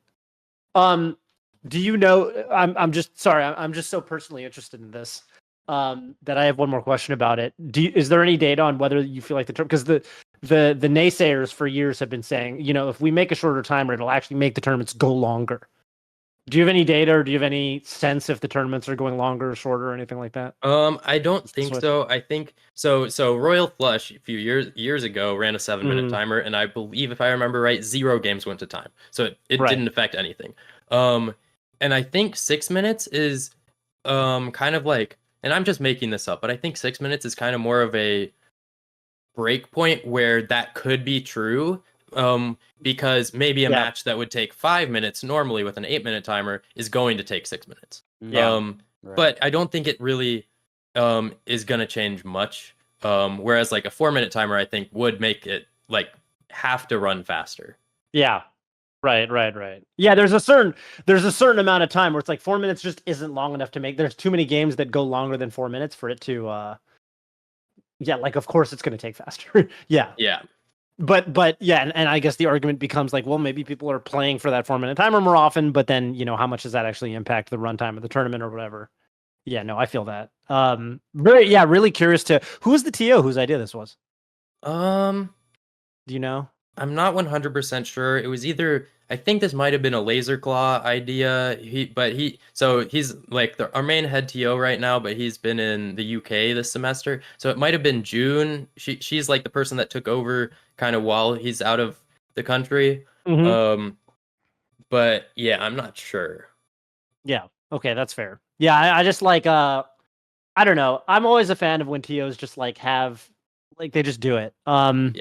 Do you know? I'm just sorry. I'm just so personally interested in this. That I have one more question about it. Is there any data on whether you feel like the term, because the naysayers for years have been saying, if we make a shorter timer, it'll actually make the tournaments go longer. Do you have any data, or do you have any sense if the tournaments are going longer or shorter or anything like that? I don't think so. I think so. Royal Flush a few years ago ran a 7-minute timer, and I believe, if I remember right, 0 games went to time, so it didn't affect anything. And I think 6 minutes is kind of like, and I'm just making this up, but I think 6 minutes is kind of more of a break point where that could be true. Because maybe a match that would take 5 minutes normally with an 8-minute timer is going to take 6 minutes. But I don't think it really is going to change much. Whereas like a 4-minute timer, I think would make it like have to run faster. Yeah. Right. Yeah, there's a certain amount of time where it's like 4 minutes just isn't long enough to make. There's too many games that go longer than 4 minutes for it to like of course it's going to take faster. Yeah. But yeah, and I guess the argument becomes like, well, maybe people are playing for that 4-minute timer more often, but then how much does that actually impact the runtime of the tournament or whatever? Yeah, no, I feel that. Really curious to who's the TO whose idea this was. Do you know? I'm not 100% sure. It was either, I think this might have been a Laser Claw idea. He's like our main head TO right now, but he's been in the UK this semester. So it might have been June. She's like the person that took over kind of while he's out of the country. But yeah, I'm not sure. Yeah. Okay, that's fair. Yeah, I just like I don't know. I'm always a fan of when TOs just like have like they just do it. I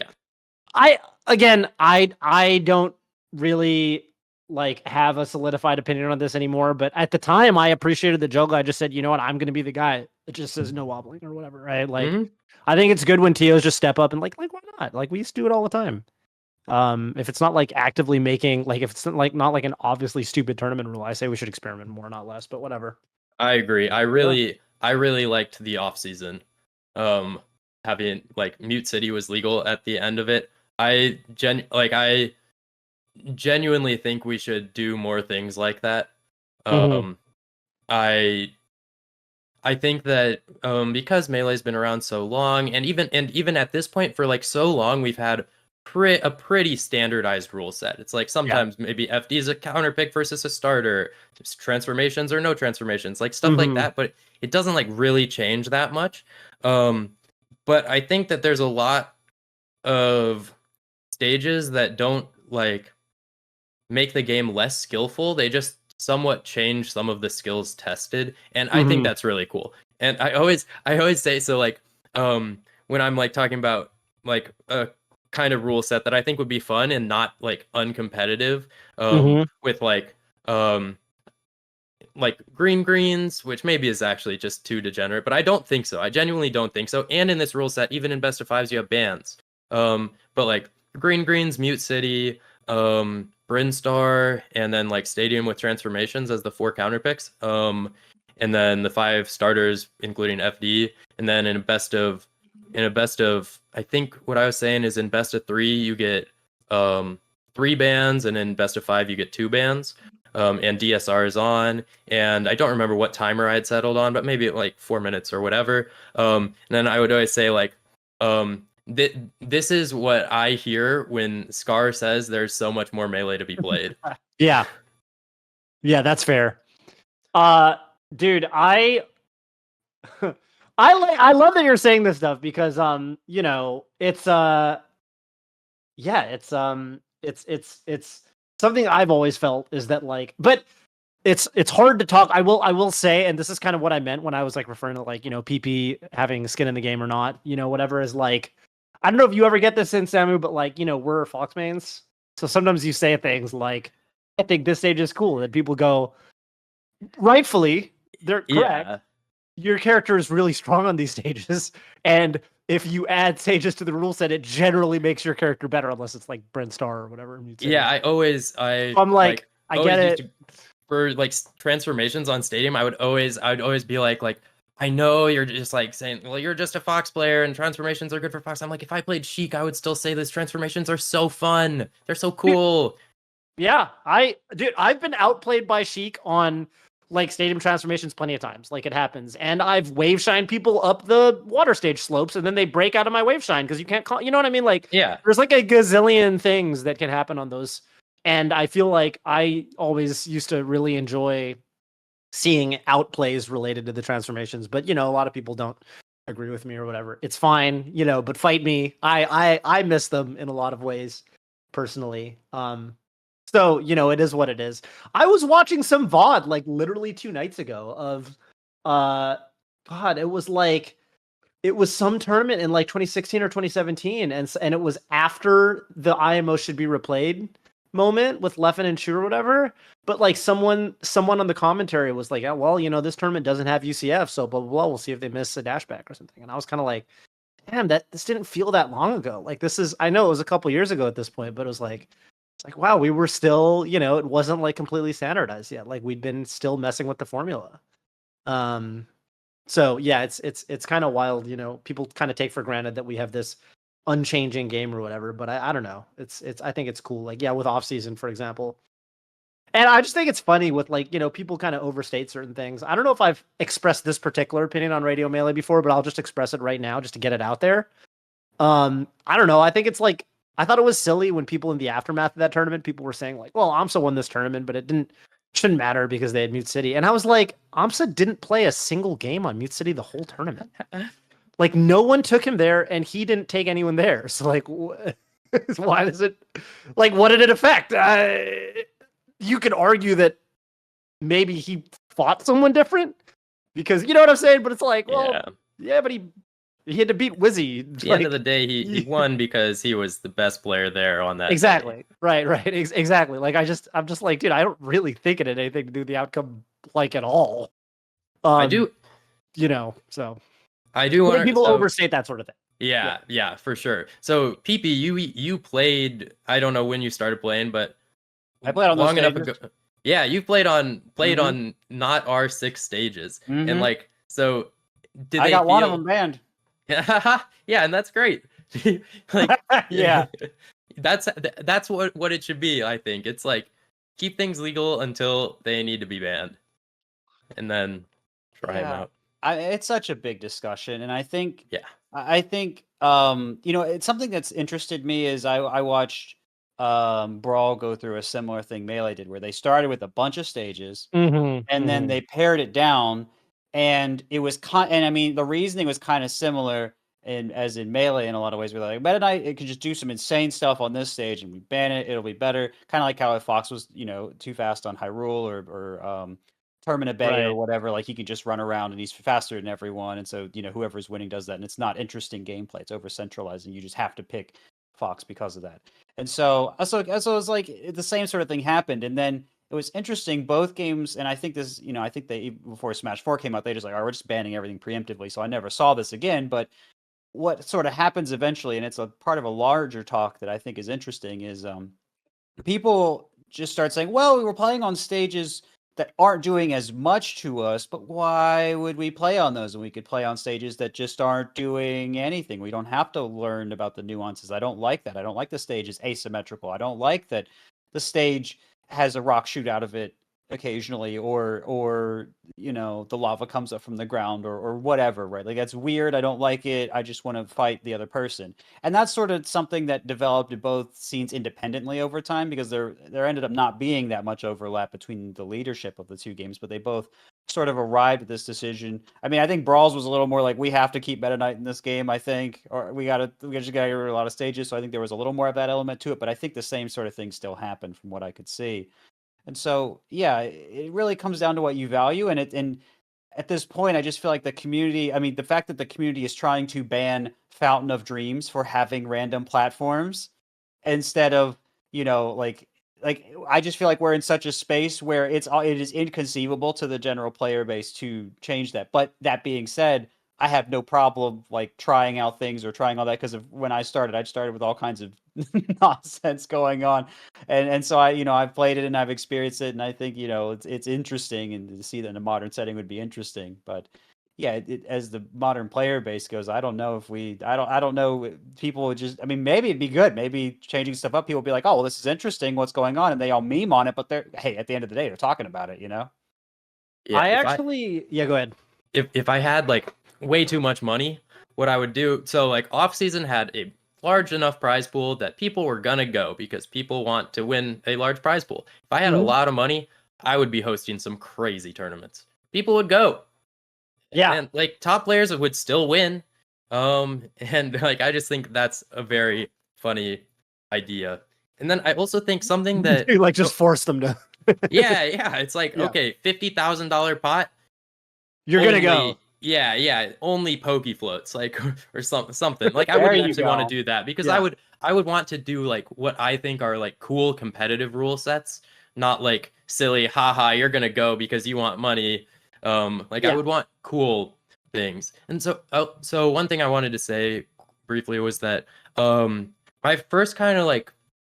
don't really like have a solidified opinion on this anymore, but at the time I appreciated the joke. I just said, you know what, I'm going to be the guy that just says no wobbling or whatever, right? Like I think it's good when TOs just step up and like why not? Like we used to do it all the time. If it's not like actively making, like if it's like not like an obviously stupid tournament rule, I say we should experiment more, not less, but whatever. I agree. I really liked the off season. Having like Mute City was legal at the end of it. I genuinely think we should do more things like that. I think that because Melee's been around so long, and even at this point for like so long, we've had a pretty standardized rule set. It's like sometimes maybe FD is a counter pick versus a starter, just transformations or no transformations, like stuff like that. But it doesn't like really change that much. But I think that there's a lot of stages that don't like make the game less skillful. They just somewhat change some of the skills tested, and I think that's really cool. And I always say, so like when I'm like talking about like a kind of rule set that I think would be fun and not like uncompetitive with like like green greens, which maybe is actually just too degenerate, but I don't think so. I genuinely don't think so. And in this rule set, even in best of fives, you have bans. But like green greens, Mute City, Brinstar, and then like Stadium with transformations as the 4 counter picks. And then the 5 starters, including FD, and then in a best of, I think what I was saying is in best of 3 you get 3 bans, and in best of 5 you get 2 bans. And DSR is on, and I don't remember what timer I had settled on, but maybe like 4 minutes or whatever. And then I would always say like, this is what I hear when Scar says there's so much more melee to be played. Yeah, that's fair. Dude, I love that you're saying this stuff because you know, it's it's something I've always felt is that like, but it's hard to talk. I will say, and this is kind of what I meant when I was like referring to like, you know, PP having skin in the game or not, you know, whatever, is like, I don't know if you ever get this in Zamu, but like, you know, we're Fox mains, so sometimes you say things like, I think this stage is cool, and people go, rightfully, they're correct. Yeah. Your character is really strong on these stages, and if you add stages to the rule set, it generally makes your character better, unless it's like Brinstar or whatever. Yeah, I'm like, I always get used it. for like transformations on Stadium. I'd always be like, I know you're just like saying, well, you're just a Fox player and transformations are good for Fox. I'm like, if I played Sheik, I would still say these transformations are so fun. They're so cool. Yeah, I've been outplayed by Sheik on like stadium transformations plenty of times. Like, it happens, and I've wave shine people up the water stage slopes, and then they break out of my wave shine because you can't call. You know what I mean? Like, Yeah, there's like a gazillion things that can happen on those, and I feel like I always used to really enjoy seeing outplays related to the transformations. But you know, a lot of people don't agree with me or whatever. It's fine, you know. But fight me. I miss them in a lot of ways, personally. So, you know, it is what it is. I was watching some VOD like literally 2 nights ago of God, it was some tournament in like 2016 or 2017, and it was after the IMO should be replayed moment with Leffen and Chu or whatever. But like someone on the commentary was like, yeah, well, you know, this tournament doesn't have UCF, so blah blah blah. We'll see if they miss a dashback or something. And I was kind of like, damn, this didn't feel that long ago. Like, this is, I know it was a couple years ago at this point, but it was like, wow, we were still, you know, it wasn't like completely standardized yet. Like, we'd been still messing with the formula. So yeah, it's kind of wild, you know. People kind of take for granted that we have this unchanging game or whatever, but I don't know. I think it's cool. Like, yeah, with off season, for example. And I just think it's funny with, like, you know, people kind of overstate certain things. I don't know if I've expressed this particular opinion on Radio Melee before, but I'll just express it right now just to get it out there. I don't know. I think it's like, I thought it was silly when people in the aftermath of that tournament, people were saying like, well, AMSA won this tournament, but shouldn't matter because they had Mute City. And I was like, AMSA didn't play a single game on Mute City the whole tournament. Like, no one took him there, and he didn't take anyone there. So like, why does it, like, what did it affect? You could argue that maybe he fought someone different, because you know what I'm saying? But it's like, well, yeah, but he had to beat Wizzy. At the end of the day, he won because he was the best player there on that. Exactly. Day. Right. Exactly. Like, I'm just like, dude, I don't really think it had anything to do with the outcome, like, at all. I do, you know, so I do want people overstate that sort of thing. Yeah, for sure. So PP, you played, I don't know when you started playing, but I played on long those enough stages. ago. Yeah, you played on not our 6 stages. And like, so did I they got feel... one of them banned. Yeah, and that's great. Like, yeah, that's what it should be. I think it's like, keep things legal until they need to be banned, and then try them out. It's such a big discussion, and I think you know, it's something that's interested me is I watched Brawl go through a similar thing Melee did, where they started with a bunch of stages and then they pared it down, and it was and I mean, the reasoning was kind of similar as in Melee in a lot of ways. We're like, Meta Knight, it could just do some insane stuff on this stage and we ban it, it'll be better. Kind of like how if Fox was, you know, too fast on Hyrule or Termina Bay or whatever, like he can just run around and he's faster than everyone, and so, you know, whoever's winning does that, and it's not interesting gameplay. It's over centralized, and you just have to pick Fox because of that. And so it was like the same sort of thing happened, and then it was interesting. Both games, and I think this, I think they before Smash 4 came out, they just like, oh, we're just banning everything preemptively. So I never saw this again. But what sort of happens eventually, and it's a part of a larger talk that I think is interesting, is people just start saying, well, we were playing on stages that aren't doing as much to us, but why would we play on those when we could play on stages that just aren't doing anything? We don't have to learn about the nuances. I don't like that. I don't like the stage is asymmetrical. I don't like that the stage has a rock shoot out of it occasionally, or the lava comes up from the ground, or whatever, right? Like, that's weird. I don't like it. I just want to fight the other person. And that's sort of something that developed in both scenes independently over time, because there ended up not being that much overlap between the leadership of the two games, but they both sort of arrived at this decision. I mean, I think Brawls was a little more like, we have to keep Meta Knight in this game, I think, or we just gotta get rid of a lot of stages. So I think there was a little more of that element to it, but I think the same sort of thing still happened from what I could see. And so, yeah, it really comes down to what you value. And at this point, I just feel like the community, I mean, the fact that the community is trying to ban Fountain of Dreams for having random platforms instead of, like I just feel like we're in such a space where it is inconceivable to the general player base to change that. But that being said, I have no problem like trying out things or trying all that, because of when I started with all kinds of nonsense going on, and so I've played it and I've experienced it, and I think it's interesting, and to see that in a modern setting would be interesting. But yeah, as the modern player base goes, I don't know if I don't know, people would just, I mean, maybe it'd be good, maybe changing stuff up, people would be like, oh well, this is interesting, what's going on, and they all meme on it, but hey, at the end of the day, they're talking about it. Yeah, Yeah, go ahead. If I had like way too much money, what I would do, so like off season had a large enough prize pool that people were gonna go because people want to win a large prize pool. If I had a lot of money, I would be hosting some crazy tournaments. People would go. Yeah. And like top players would still win. And like I just think that's a very funny idea. And then I also think something that like just force them to yeah, it's like, okay, $50,000 pot. You're gonna go. Yeah, only pokey floats, like or something. Like I wouldn't actually want to do that, because I would want to do like what I think are like cool competitive rule sets, not like silly, haha, you're gonna go because you want money. I would want cool things. And so one thing I wanted to say briefly was that my first kind of like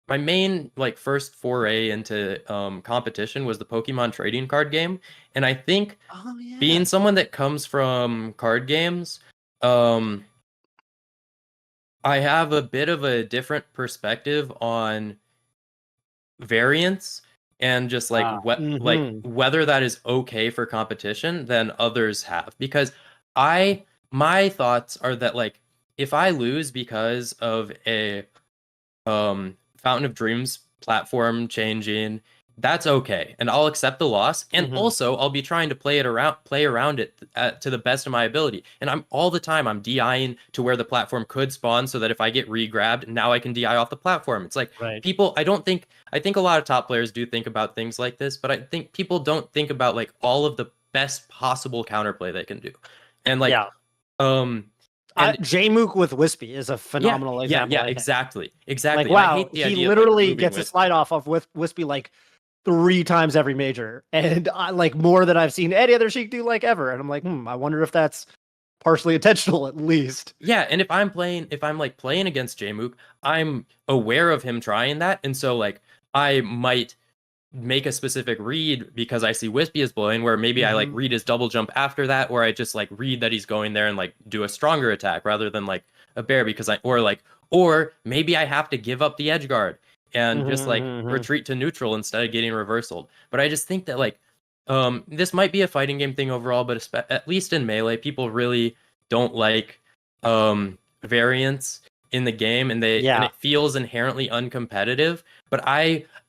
my main like first foray into competition was the Pokemon trading card game. And I think being someone that comes from card games, I have a bit of a different perspective on variance and just like like whether that is okay for competition than others have, because my thoughts are that like if I lose because of a Fountain of Dreams platform changing, that's okay, and I'll accept the loss. And also, I'll be trying to play around it to the best of my ability. And I'm DIing to where the platform could spawn, so that if I get re-grabbed, now I can DI off the platform. It's like people. I think a lot of top players do think about things like this, but I think people don't think about like all of the best possible counterplay they can do. And like, J-Mook with Wispy is a phenomenal example. Yeah, exactly. Like, wow, he literally gets a slide off of Wispy like 3 times every major, and like more than I've seen any other Sheik do like ever. And I'm like, I wonder if that's partially intentional at least. Yeah, and if I'm like playing against J-Mook, I'm aware of him trying that, and so like I might make a specific read because I see Wispy is blowing, where maybe I like read his double jump after that, or I just like read that he's going there and like do a stronger attack rather than like a bear, because or maybe I have to give up the edge guard and just like retreat to neutral instead of getting reversaled. But I just think that like this might be a fighting game thing overall, but at least in Melee, people really don't like variance in the game, and and it feels inherently uncompetitive. But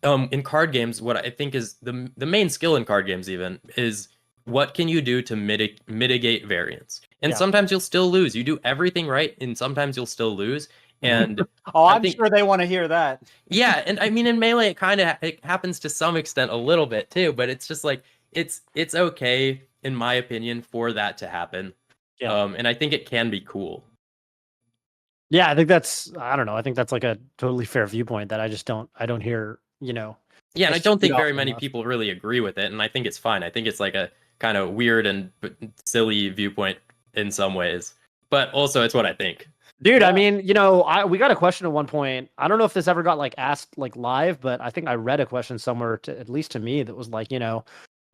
in card games, what I think is the main skill in card games even is what can you do to mitigate variance. And sometimes you'll still lose. You do everything right, and sometimes you'll still lose. And I'm sure they want to hear that. Yeah, and I mean in Melee it happens to some extent a little bit too, but it's just like it's okay in my opinion for that to happen. And I think it can be cool. Yeah, I think that's like a totally fair viewpoint that I don't hear, Yeah, and I It's don't chewed think off very many enough. people really agree with it, and I think it's fine. I think it's like a kind of weird and silly viewpoint in some ways, but also it's what I think. Dude, I Yeah. mean, we got a question at one point. I don't know if this ever got like asked like live, but I think I read a question somewhere to at least to me that was like,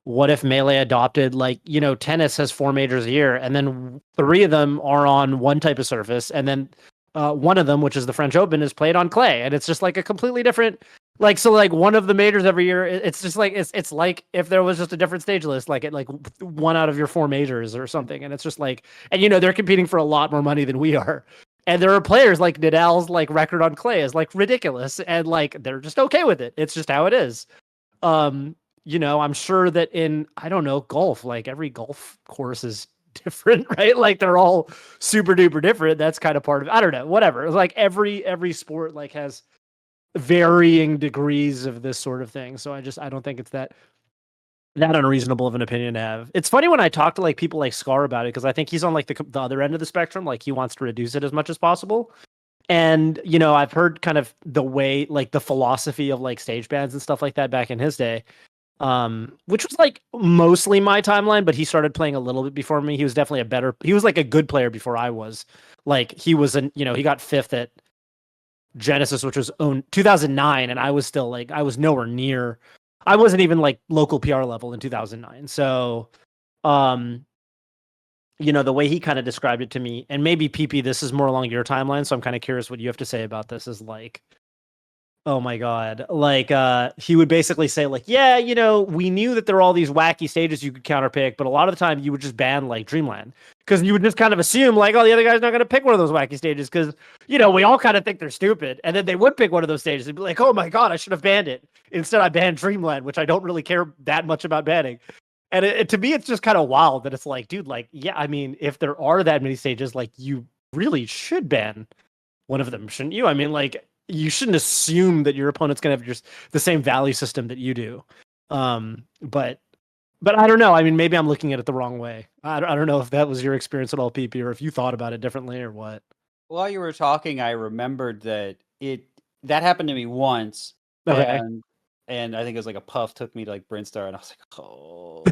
what if Melee adopted like, tennis has 4 majors a year and then 3 of them are on one type of surface and then one of them, which is the French Open, is played on clay and it's just like a completely different like so like one of the majors every year it's just like it's like if there was just a different stage list like it like one out of your 4 majors or something and it's just like and they're competing for a lot more money than we are. And there are players like Nadal's like record on clay is like ridiculous and like they're just okay with it. It's just how it is. Um, I'm sure that in I don't know, golf, like every golf course is different, right? Like they're all super duper different. That's kind of part of I don't know, whatever. Like every sport like has varying degrees of this sort of thing. So I don't think it's that unreasonable of an opinion to have. It's funny when I talk to like people like Scar about it because I think he's on like the other end of the spectrum. Like he wants to reduce it as much as possible. And I've heard kind of the way like the philosophy of like stage bans and stuff like that back in his day, which was like mostly my timeline. But he started playing a little bit before me. He was definitely he was like a good player before I was. Like he was he got 5th at Genesis, which was owned 2009, and I was still like I was nowhere near. I wasn't even like local PR level in 2009. So, um, the way he kind of described it to me, and maybe PP, this is more along your timeline, so I'm kind of curious what you have to say about this. Is like, oh my god, like he would basically say like, yeah, we knew that there were all these wacky stages you could counterpick, but a lot of the time you would just ban like Dreamland because you would just kind of assume like, oh, the other guy's not going to pick one of those wacky stages because we all kind of think they're stupid, and then they would pick one of those stages and be like, oh my god, I should have banned it. Instead, I banned Dreamland, which I don't really care that much about banning. And to me, it's just kind of wild that it's like, dude, like, yeah, I mean, if there are that many stages, like, you really should ban one of them, shouldn't you? I mean, like, you shouldn't assume that your opponent's gonna have just the same value system that you do. But I don't know. I mean, maybe I'm looking at it the wrong way. I don't know if that was your experience at all, PP, or if you thought about it differently or what. While you were talking, I remembered that that happened to me once, Okay, and I think it was like a puff took me to like Brinstar, and I was like, oh.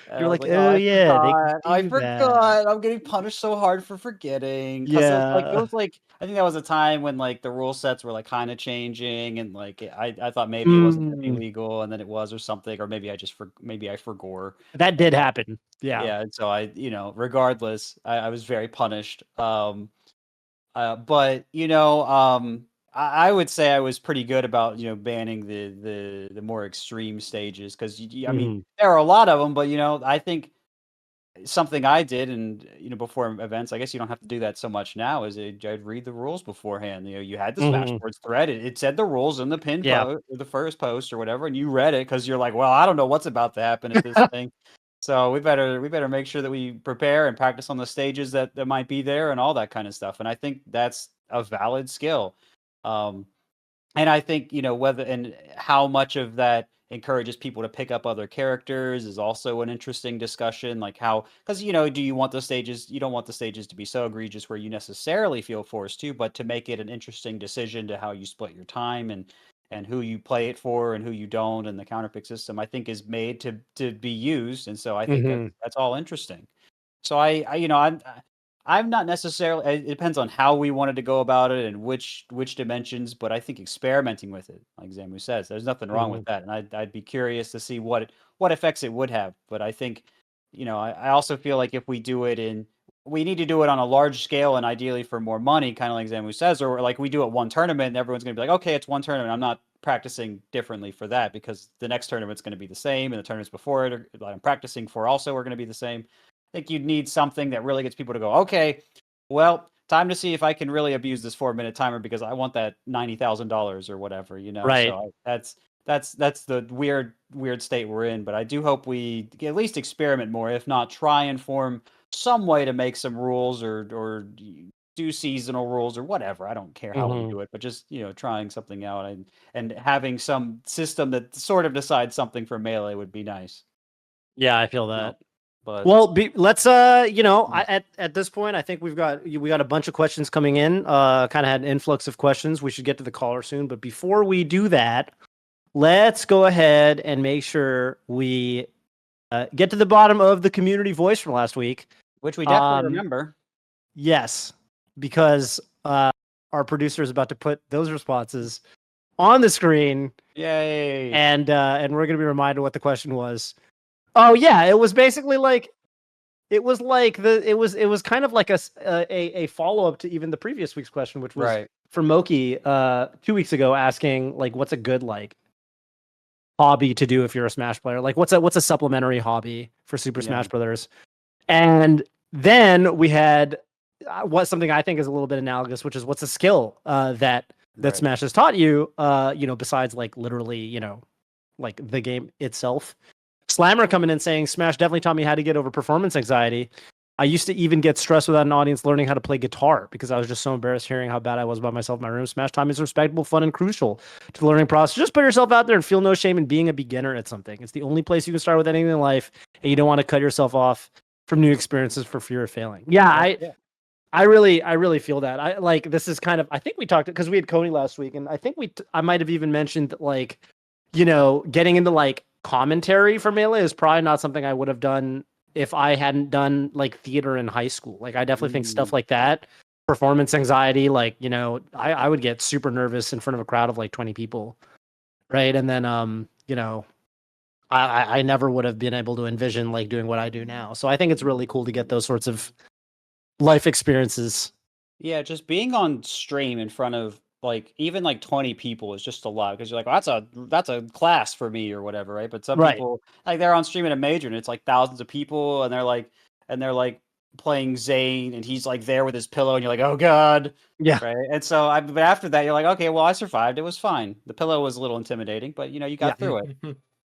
And I you're was like, like, "Oh, oh I yeah, they can forgot. I do that. forgot. I'm getting punished so hard for forgetting." Because it Yeah. was like I think that was a time when like the rule sets were like kind of changing, and like I thought maybe it wasn't gonna be Mm, legal, and then it was or something, or maybe maybe I forgot. that did happen. Yeah. Yeah, and so regardless, I was very punished. But I would say I was pretty good about banning the more extreme stages because I mean Mhm. there are a lot of them, but I think something I did and before events, I guess you don't have to do that so much now. I'd read the rules beforehand. You had the Mhm. Smashboards thread. It said the rules in the pin Yeah. post, or the first post, or whatever, and you read it because you're like, well, I don't know what's about to happen at this thing. So we better make sure that we prepare and practice on the stages that might be there and all that kind of stuff. And I think that's a valid skill. Um, and I think, whether and how much of that encourages people to pick up other characters is also an interesting discussion. Like how, because, do you want the stages, you don't want the stages to be so egregious where you necessarily feel forced to, but to make it an interesting decision to how you split your time and who you play it for and who you don't, and the counterpick system, I think is made to be used. And so I think Mhm. that's all interesting. So I'm not necessarily. It depends on how we wanted to go about it and which dimensions. But I think experimenting with it, like Zamu says, there's nothing wrong with Mhm. that. And I'd be curious to see what effects it would have. But I think, I also feel like if we do it we need to do it on a large scale and ideally for more money, kind of like Zamu says, or like we do it one tournament and everyone's going to be like, okay, it's one tournament. I'm not practicing differently for that because the next tournament's going to be the same and the tournaments before it that I'm practicing for also are going to be the same. Think you'd need something that really gets people to go, okay, well, time to see if I can really abuse this 4 minute timer because I want that $90,000 or whatever, Right. So that's the weird state we're in. But I do hope we at least experiment more, if not try and form some way to make some rules or do seasonal rules or whatever. I don't care how we Mhm. do it, but just trying something out and having some system that sort of decides something for melee would be nice. Yeah, I feel No, that. but Well, let's at this point I think we got a bunch of questions coming in. Kind of had an influx of questions. We should get to the caller soon, but before we do that, let's go ahead and make sure we get to the bottom of the community voice from last week. Which we definitely remember. Yes, because our producer is about to put those responses on the screen. Yay! And we're gonna be reminded what the question was. Oh yeah, it was basically like it was kind of like a follow up to even the previous week's question, which was Right. from Moki 2 weeks ago, asking like what's a good like hobby to do if you're a Smash player, like what's a supplementary hobby for Super Smash Brothers. And then we had what something I think is a little bit analogous, which is what's a skill that Right. Smash has taught you, besides like literally, like the game itself. Slammer coming in saying Smash definitely taught me how to get over performance anxiety. I used to even get stressed without an audience learning how to play guitar because I was just so embarrassed hearing how bad I was by myself in my room. Smash time is respectable, fun, and crucial to the learning process. Just put yourself out there and feel no shame in being a beginner at something. It's the only place you can start with anything in life, and you don't want to cut yourself off from new experiences for fear of failing. Yeah, I really feel that. I like this is kind of, I think we talked because we had Coney last week, and I think I might have even mentioned that, like, getting into like commentary for Melee is probably not something I would have done if I hadn't done like theater in high school. Like I definitely think stuff like that, performance anxiety, like, I would get super nervous in front of a crowd of like 20 people. Right. And then, I never would have been able to envision like doing what I do now. So I think it's really cool to get those sorts of life experiences. Yeah, just being on stream in front of like even like 20 people is just a lot because you're like, well, that's a class for me or whatever, right? But some people like they're on stream at a major and it's like thousands of people and they're like playing Zane and he's like there with his pillow and you're like, oh god, Yeah, right. And so but after that you're like, okay, well I survived. It was fine. The pillow was a little intimidating, but you got through it.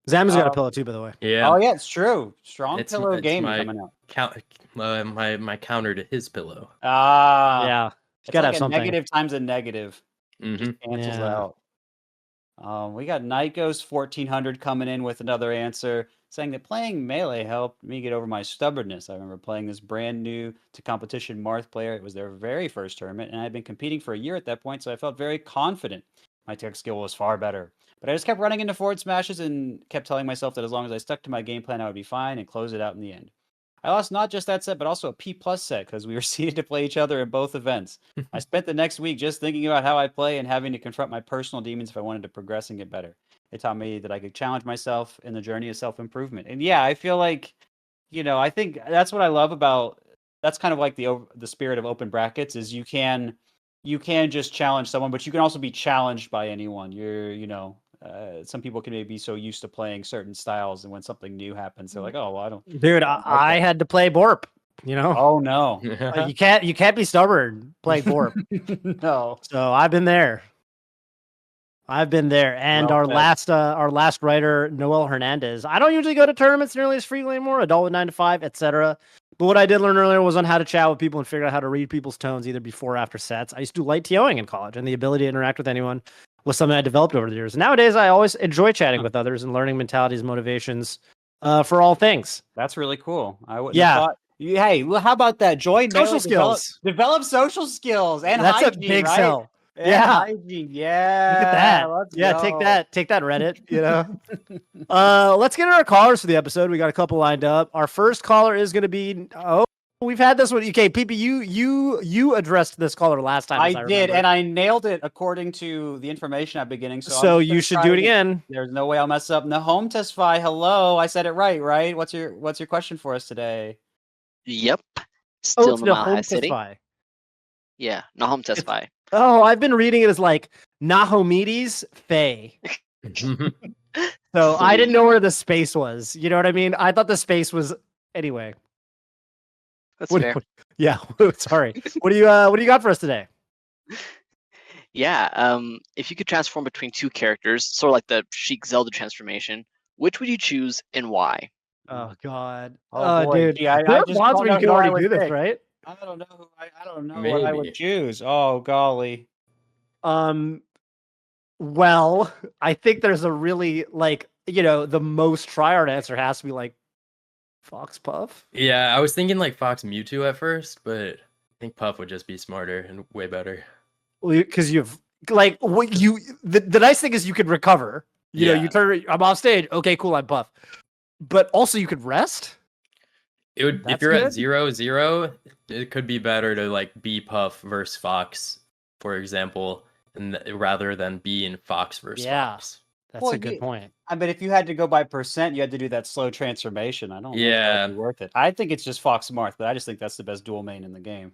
Zamu's got a pillow too, by the way. Yeah. Oh yeah, it's true. Strong pillow game coming out. My counter to his pillow. Yeah, you It's gotta like have something. negative times a negative. Just cancels out. We got Night Ghost 1400 coming in with another answer, saying that playing Melee helped me get over my stubbornness. I remember playing this brand new to competition Marth player. It was their very first tournament, and I'd been competing for a year at that point, so I felt very confident. My tech skill was far better. But I just kept running into forward smashes and kept telling myself that as long as I stuck to my game plan, I would be fine and close it out in the end. I lost not just that set, but also a P+ set because we were seeded to play each other in both events. I spent the next week just thinking about how I play and having to confront my personal demons if I wanted to progress and get better. It taught me that I could challenge myself in the journey of self-improvement. And yeah, I feel like, I think that's what I love about, that's kind of like the spirit of open brackets is you can just challenge someone, but you can also be challenged by anyone. Some people can maybe be so used to playing certain styles, and when something new happens, they're like, "Oh, well, I don't." Dude, I had to play Borp. Oh no, you can't be stubborn playing Borp. no. So I've been there. And Well our last writer, Noel Hernandez. I don't usually go to tournaments nearly as frequently anymore. Adult with 9 to 5, etc. But what I did learn earlier was on how to chat with people and figure out how to read people's tones either before or after sets. I used to do light TOing in college, and the ability to interact with anyone was something I developed over the years. Nowadays, I always enjoy chatting with others and learning mentalities, motivations for all things. That's really cool. I wouldn't have thought. Hey, how about that? Join social skills. Develop social skills and that's hygiene, a big right? sell. And hygiene. Yeah. Look at that. Let's go. Take that, Reddit. Let's get our callers for the episode. We got a couple lined up. Our first caller is going to be. We've had this one. Okay, PP, you addressed this caller last time. I did, and I nailed it according to the information at the beginning. So you should do it again. There's no way I'll mess up. Nahome Tesfai, hello. I said it right? What's your question for us today? Yep. Still it's Nahome City. Yeah, Nahome Tesfai. Oh, I've been reading it as like Nahomedes Faye. So I didn't know where the space was. You know what I mean? I thought the space was anyway. That's fair. Yeah, sorry. What do you got for us today? Yeah, if you could transform between two characters, sort of like the Sheik Zelda transformation, which would you choose and why? Oh God. Oh dude. Gee, I just where you can already do this, right? I don't know. I don't know what I would choose. Oh golly. Well, I think there's a really the most tryhard answer has to be like Fox Puff. Yeah, I was thinking like Fox Mewtwo at first, but I think Puff would just be smarter and way better. Because you've the nice thing is you can recover. You know, Yeah. you turn. I'm off stage. Okay, cool. I'm buff. But also, you could rest. It would if That's you're good. at 0-0, it could be better to like be Puff versus Fox, for example, rather than being Fox versus Yeah. Fox. That's Well, a good point. I bet if you had to go by percent, you had to do that slow transformation. I don't know if that Yeah. would be worth it. I think it's just Fox Marth, but I just think that's the best dual main in the game.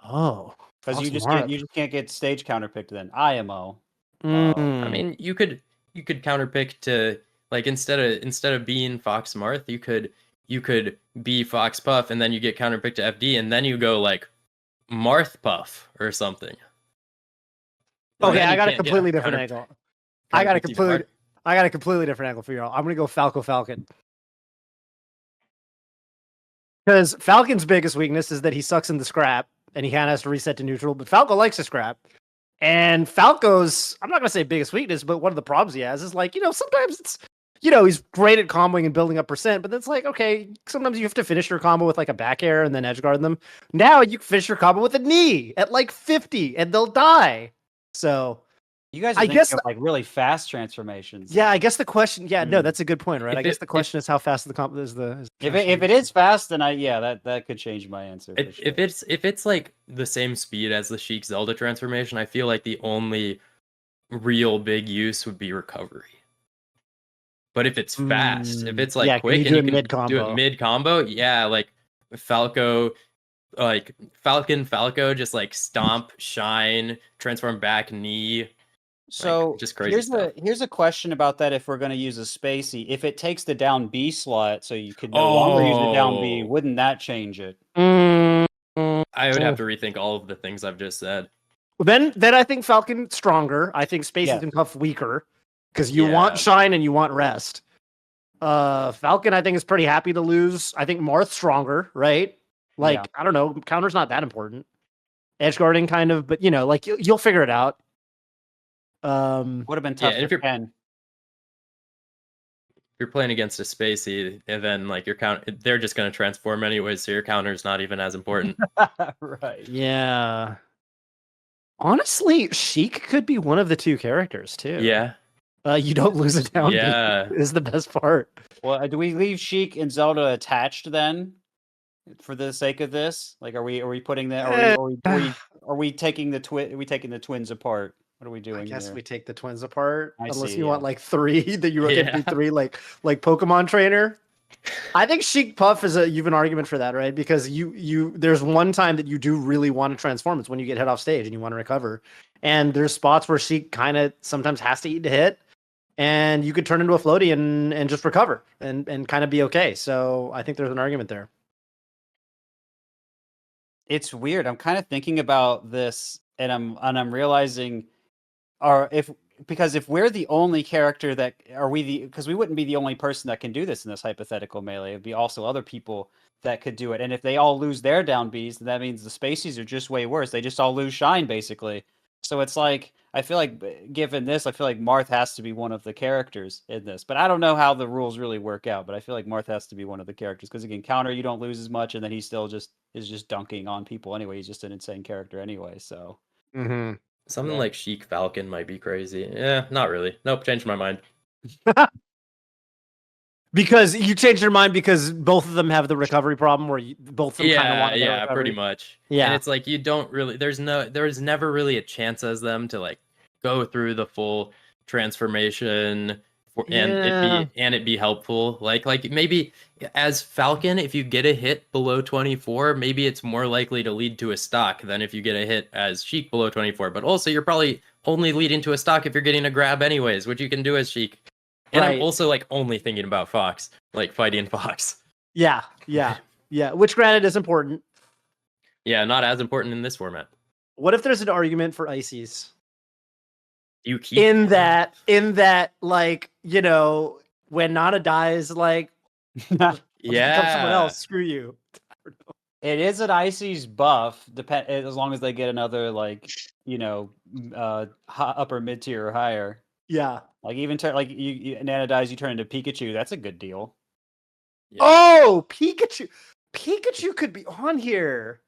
Oh, Because Fox you just Marth. can't get stage counterpicked then. IMO. I Mm. mean, you could counterpick to like instead of being Fox Marth, you could be Fox Puff, and then you get counterpicked to FD, and then you go like Marth Puff or something. And Okay, then I you got a can't get completely different counter- angle. I got a counterpicked even harder. completely different angle for y'all. I'm gonna go Falcon. Because Falcon's biggest weakness is that he sucks in the scrap and he kind of has to reset to neutral, but Falco likes to scrap. And Falco's, I'm not going to say biggest weakness, but one of the problems he has is like, sometimes it's, he's great at comboing and building up percent, but it's like, okay, sometimes you have to finish your combo with like a back air and then edge guard them. Now you can finish your combo with a knee at like 50 and they'll die. So You guys are I thinking guess of like really fast transformations. yeah, I guess the question, no, Mm. that's a good point, right? If I guess it- the question is how fast the combo is the. If it is fast, then that could change my answer. For sure. If it's like the same speed as the Sheik Zelda transformation, I feel like the only real big use would be recovery. But if it's fast, if it's like yeah, quick can you and do you it can do it mid combo, yeah, like Falco, like Falco, just like stomp, shine, transform back, knee. So just crazy stuff. Here's a question about that. If we're going to use a spacey, if it takes the down B slot, so you could no longer use the down B, Oh. wouldn't that change it? I would have to rethink all of the things I've just said. Then I think Falcon stronger. I think Spacey Yeah. and Puff weaker because you want Yeah. shine and you want rest. Falcon I think is pretty happy to lose. I think Marth stronger, right? Like Yeah. I don't know, counter's not that important. Edge guarding kind of, but like you'll figure it out. Would have been tough and if for you're- Ken. If you're playing against a Spacey, and then like your they're just going to transform anyways, so your counter's not even as important. Right. Yeah. Honestly, Sheik could be one of the two characters too. Yeah. You don't lose it down. Yeah. Is the best part. Well, do we leave Sheik and Zelda attached then, for the sake of this? Like, are we putting that? Are we taking the twins apart? What are we doing? I guess here? we take the twins apart. I Unless see, you want yeah. like 3 that you can do Yeah. 3 like Pokemon trainer. I think Sheik Puff you've an argument for that, right? Because you there's one time that you do really want to transform. It's when you get hit off stage and you want to recover. And there's spots where Sheik kind of sometimes has to eat to hit. And you could turn into a floaty and just recover and kind of be okay. So I think there's an argument there. It's weird. I'm kind of thinking about this, and I'm realizing, because if we're the only character because we wouldn't be the only person that can do this in this hypothetical melee. It'd be also other people that could do it. And if they all lose their down Bs, then that means the Spaceys are just way worse. They just all lose shine basically. So it's like, I feel like given this, I feel like Marth has to be one of the characters in this. But I don't know how the rules really work out. But I feel like Marth has to be one of the characters because again, counter you don't lose as much, and then he still is just dunking on people anyway. He's just an insane character anyway. So Something Yeah. like Sheik Falcon might be crazy. Yeah, not really. Nope, changed my mind. Because you changed your mind because both of them have the recovery problem where both of them kind of want to get a Yeah, recovery. pretty much. Yeah. And it's like you don't really there's never really a chance as them to like go through the full transformation and it be helpful. Like maybe as Falcon, if you get a hit below 24, maybe it's more likely to lead to a stock than if you get a hit as Sheik below 24. But also you're probably only leading to a stock if you're getting a grab anyways, which you can do as Sheik. And Right. I'm also like only thinking about Fox, like fighting Fox. Yeah. Which granted is important. Yeah, not as important in this format. What if there's an argument for ices? You keep In that, like, when Nana dies, like, I'll just become someone else. Screw you. it is an Icy's buff, as long as they get another upper mid tier or higher. Yeah. Like even Nana dies, you turn into Pikachu. That's a good deal. Yeah. Oh, Pikachu. Pikachu could be on here.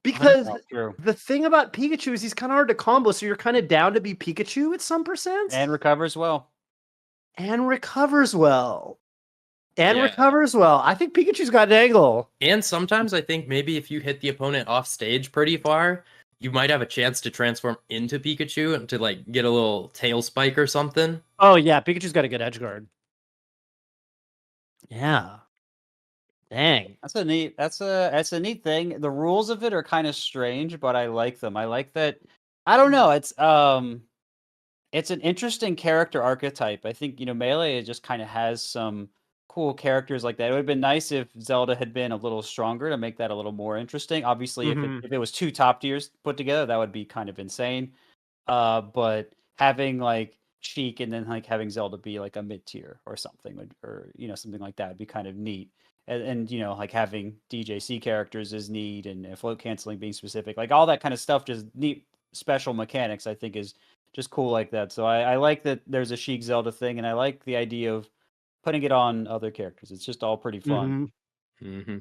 Because That's true. the thing about Pikachu is he's kind of hard to combo, so you're kind of down to be Pikachu at some percent. And recover as well. and recovers well. Yeah. Recovers well. I think Pikachu's got an angle. And sometimes I think maybe if you hit the opponent off stage pretty far, you might have a chance to transform into Pikachu and to like get a little tail spike or something. Oh yeah, Pikachu's got a good edge guard. Yeah. Dang. That's a neat thing. The rules of it are kind of strange, but I like them. I like that. I don't know. It's an interesting character archetype. I think Melee just kind of has some cool characters like that. It would have been nice if Zelda had been a little stronger to make that a little more interesting. Obviously, if it was 2 top tiers put together, that would be kind of insane. But having like Sheik and then like having Zelda be like a mid tier or something, or something like that would be kind of neat. And like having DJC characters is neat, and float canceling being specific, like all that kind of stuff, just neat special mechanics. I think is just cool like that. So I like that there's a Sheik Zelda thing, and I like the idea of putting it on other characters. It's just all pretty fun. Mm-hmm.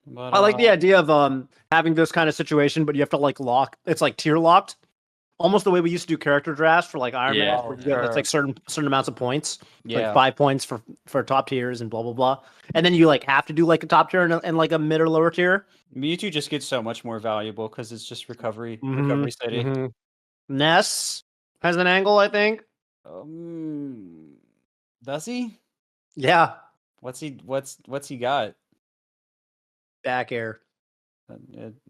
But, I like the idea of having this kind of situation, but you have to like lock. It's like tier locked, almost the way we used to do character drafts for like Iron Yeah. Man. Where you get, it's like certain amounts of points, yeah, like 5 points for top tiers and blah blah blah. And then you like have to do like a top tier and like a mid or lower tier. Mewtwo just gets so much more valuable because it's just recovery Mhm, city. mhm. Ness has an angle, I think. Does he? Yeah, What's he got? back air.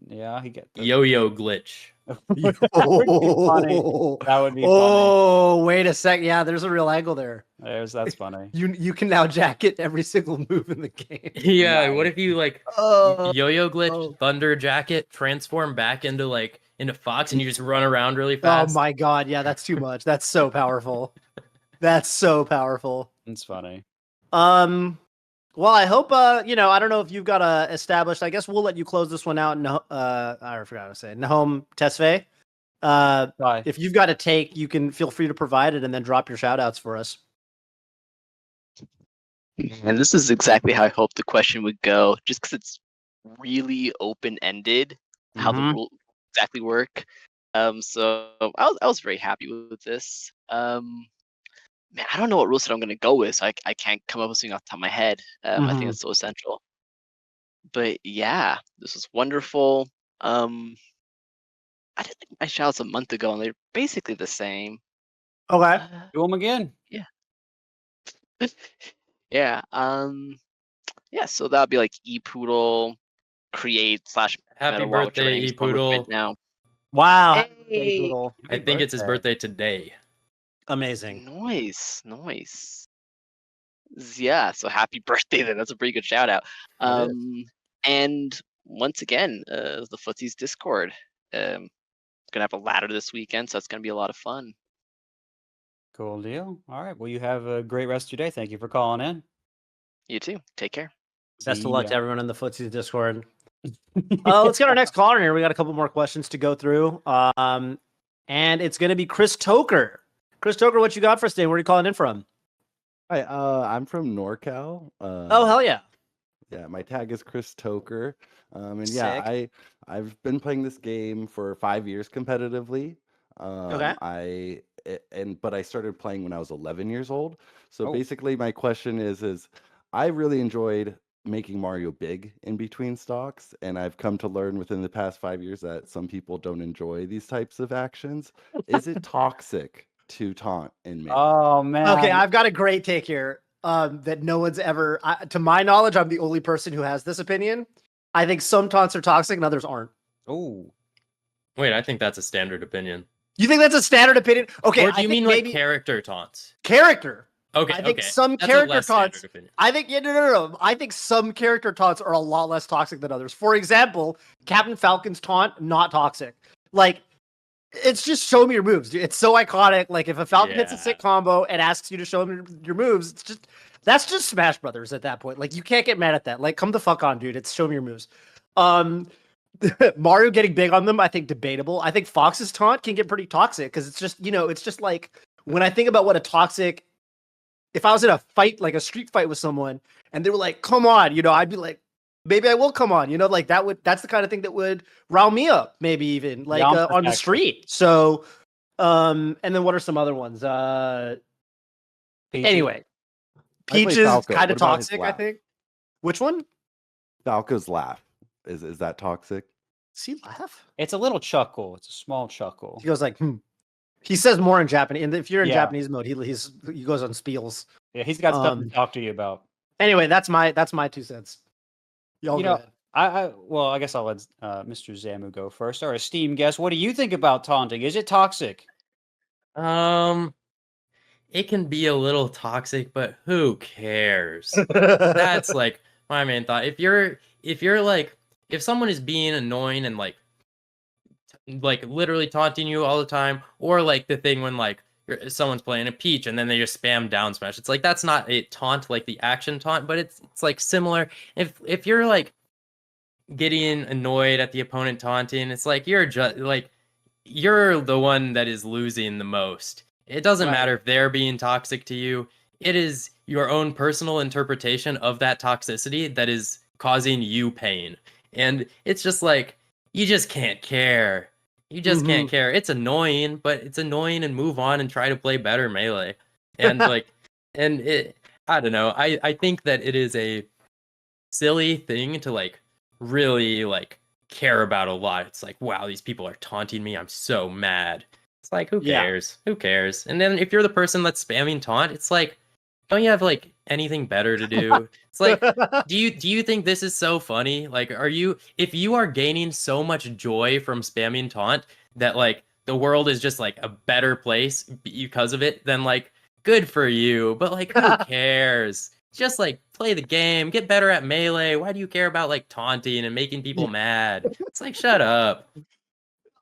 Yeah, he got the Yo-yo glitch. That would be funny. That would be funny. Oh, wait a sec. Yeah, there's a real angle there. That's funny. You can now jacket every single move in the game. Yeah, Nice. what if you like Oh, yo-yo glitch, oh. thunder jacket, transform back into Fox and you just run around really fast? my god, yeah, that's too much. That's so powerful. That's so powerful. It's funny. Well, I hope I don't know if you've got a established. I guess we'll let you close this one out. I forgot to say Nahom Tesfaye. Bye. If you've got a take, you can feel free to provide it and then drop your shout outs for us. And this is exactly how I hoped the question would go, just because it's really open-ended, how the rules exactly work. So I was very happy with this. Man, I don't know what rule set I'm going to go with, so I can't come up with something off the top of my head. I think it's so essential. But yeah, this was wonderful. I did my shoutouts a month ago, and they're basically the same. Okay. Do them again. Yeah. Yeah. Yeah. So that would be like ePoodle, create / Happy Metal Wall, whichever birthday, name he's going with right ePoodle. now. Wow. Hey! Poodle. I think it's his birthday today. Amazing. Nice. Yeah. So happy birthday then. That's a pretty good shout out. And once again, the Footsies Discord. Gonna have a ladder this weekend, so it's gonna be a lot of fun. Cool deal. All right. Well, you have a great rest of your day. Thank you for calling in. You too. Take care. Best of luck to everyone in the Footsies Discord. See Let's get our next caller in here. We got a couple more questions to go through. And it's going to be Chris Toker. Chris Toker, what you got for us today? Where are you calling in from? Hi, I'm from NorCal. Oh, hell yeah. Yeah, my tag is Chris Toker. And Sick. yeah, I've been playing this game for 5 years competitively. Okay. But I started playing when I was 11 years old. So Oh. basically my question is I really enjoyed making Mario big in between stocks, and I've come to learn within the past 5 years that some people don't enjoy these types of actions. Is it toxic to taunt in Melee? Oh man. Okay, I've got a great take here. That no one's ever, to my knowledge, I'm the only person who has this opinion. I think some taunts are toxic and others aren't. Oh. Wait, I think that's a standard opinion. You think that's a standard opinion? Okay, Or do I you think mean maybe character taunts? character. Okay, I think okay. some That's a character less standard taunts. opinion. I think no. I think some character taunts are a lot less toxic than others. For example, Captain Falcon's taunt, not toxic. Like, it's just show me your moves, dude. It's so iconic. Like, if a Falcon hits a Yeah. sick combo and asks you to show him your moves, that's just Smash Brothers at that point. Like, you can't get mad at that. Like, come the fuck on, dude. It's show me your moves. Mario getting big on them, I think debatable. I think Fox's taunt can get pretty toxic because it's just like when I think about what a toxic. If I was in a fight, like a street fight with someone, and they were like, "Come on," I'd be like, "Maybe I will come on," like that's the kind of thing that would rile me up, maybe even like Yeah, I'm on the protective. street. So, and then what are some other ones? Peachy. Anyway, play Peach is Falco. kind What of about his toxic, I laugh? think. Which one? Falco's laugh. Is that toxic? Does he laugh? It's a little chuckle. It's a small chuckle. He goes like, hmm. He says more in Japanese. And if you're in Yeah. Japanese mode, he goes on spiels. Yeah, he's got stuff to Um, talk to you about. Anyway, that's my 2 cents. Y'all You go know, ahead. I guess I'll let Mr. Zamu go first. Our esteemed guest, what do you think about taunting? Is it toxic? It can be a little toxic, but who cares? That's like my main thought. If you're like, if someone is being annoying and like literally taunting you all the time, or like the thing when like someone's playing a Peach and then they just spam down smash, it's like that's not a taunt like the action taunt, but it's like similar. If you're like getting annoyed at the opponent taunting, it's like you're just like you're the one that is losing the most. It doesn't Right. matter if they're being toxic to you. It is your own personal interpretation of that toxicity that is causing you pain. And it's just like, you just can't care. You just can't care. It's annoying, but it's annoying and move on and try to play better Melee. And like, and it, I don't know. I think that it is a silly thing to like really like care about a lot. It's like, wow, these people are taunting me. I'm so mad. It's like, who Yeah. cares? Who cares? And then if you're the person that's spamming taunt, it's like, don't you have like anything better to do? It's like, do you think this is so funny? Like, if you are gaining so much joy from spamming taunt that like the world is just like a better place because of it, then like good for you. But like, who cares? Just like play the game, get better at Melee. Why do you care about like taunting and making people mad? It's like, shut up.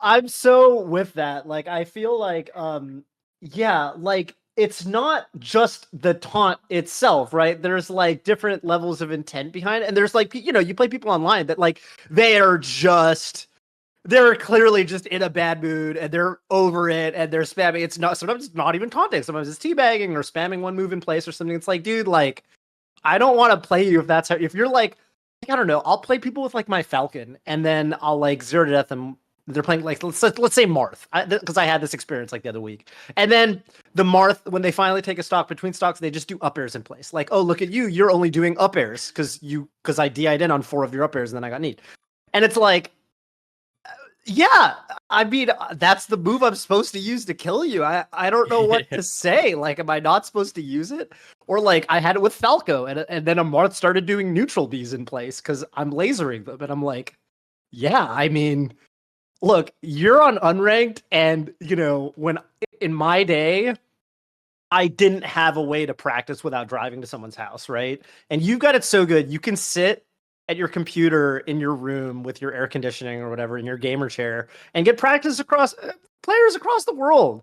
I'm so with that. Like, I feel like, yeah, like it's not just the taunt itself, right? There's like different levels of intent behind it. And there's like, you play people online that like, they're clearly just in a bad mood and they're over it and they're spamming. It's not, sometimes it's not even taunting. Sometimes it's teabagging or spamming one move in place or something. It's like, dude, like, I don't want to play you if you're like, I don't know, I'll play people with like my Falcon and then I'll like 0 to death them. They're playing like let's say Marth, because I had this experience like the other week. And then the Marth, when they finally take a stock between stocks, they just do up airs in place. Like, oh, look at you, you're only doing up airs because I DI'd in on 4 of your up airs and then I got kneed. And it's like, yeah, I mean, that's the move I'm supposed to use to kill you. I don't know what to say. Like, am I not supposed to use it? Or like, I had it with Falco, and then a Marth started doing neutral bees in place because I'm lasering them, and I'm like, yeah, I mean, look, you're on unranked, and when in my day, I didn't have a way to practice without driving to someone's house, right? And you've got it so good, you can sit at your computer in your room with your air conditioning or whatever in your gamer chair and get practice across players across the world,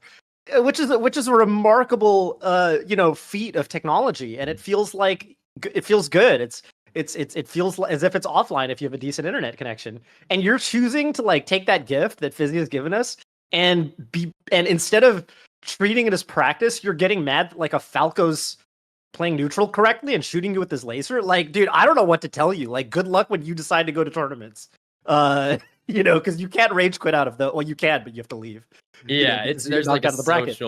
which is a remarkable feat of technology. And it feels good. It feels as if it's offline if you have a decent internet connection. And you're choosing to like take that gift that Fizzy has given us and instead of treating it as practice, you're getting mad like a Falco's playing neutral correctly and shooting you with this laser. Like, dude, I don't know what to tell you. Like, good luck when you decide to go to tournaments. Because you can't rage quit out of you can, but you have to leave. Yeah, there's like out of the bracket.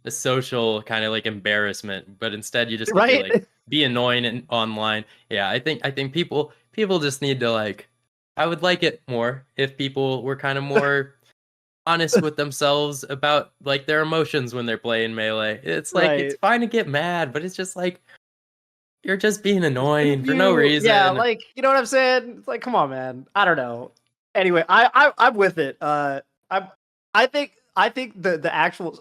a social kind of like embarrassment, but instead you just need to like be annoying and online. Yeah, I think people just need to like, I would like it more if people were kind of more honest with themselves about like their emotions when they're playing Melee. It's like it's fine to get mad, but it's just like you're just being annoying for no reason. Yeah, like, you know what I'm saying? It's like, come on, man. I don't know. Anyway, I'm with it. I think the actual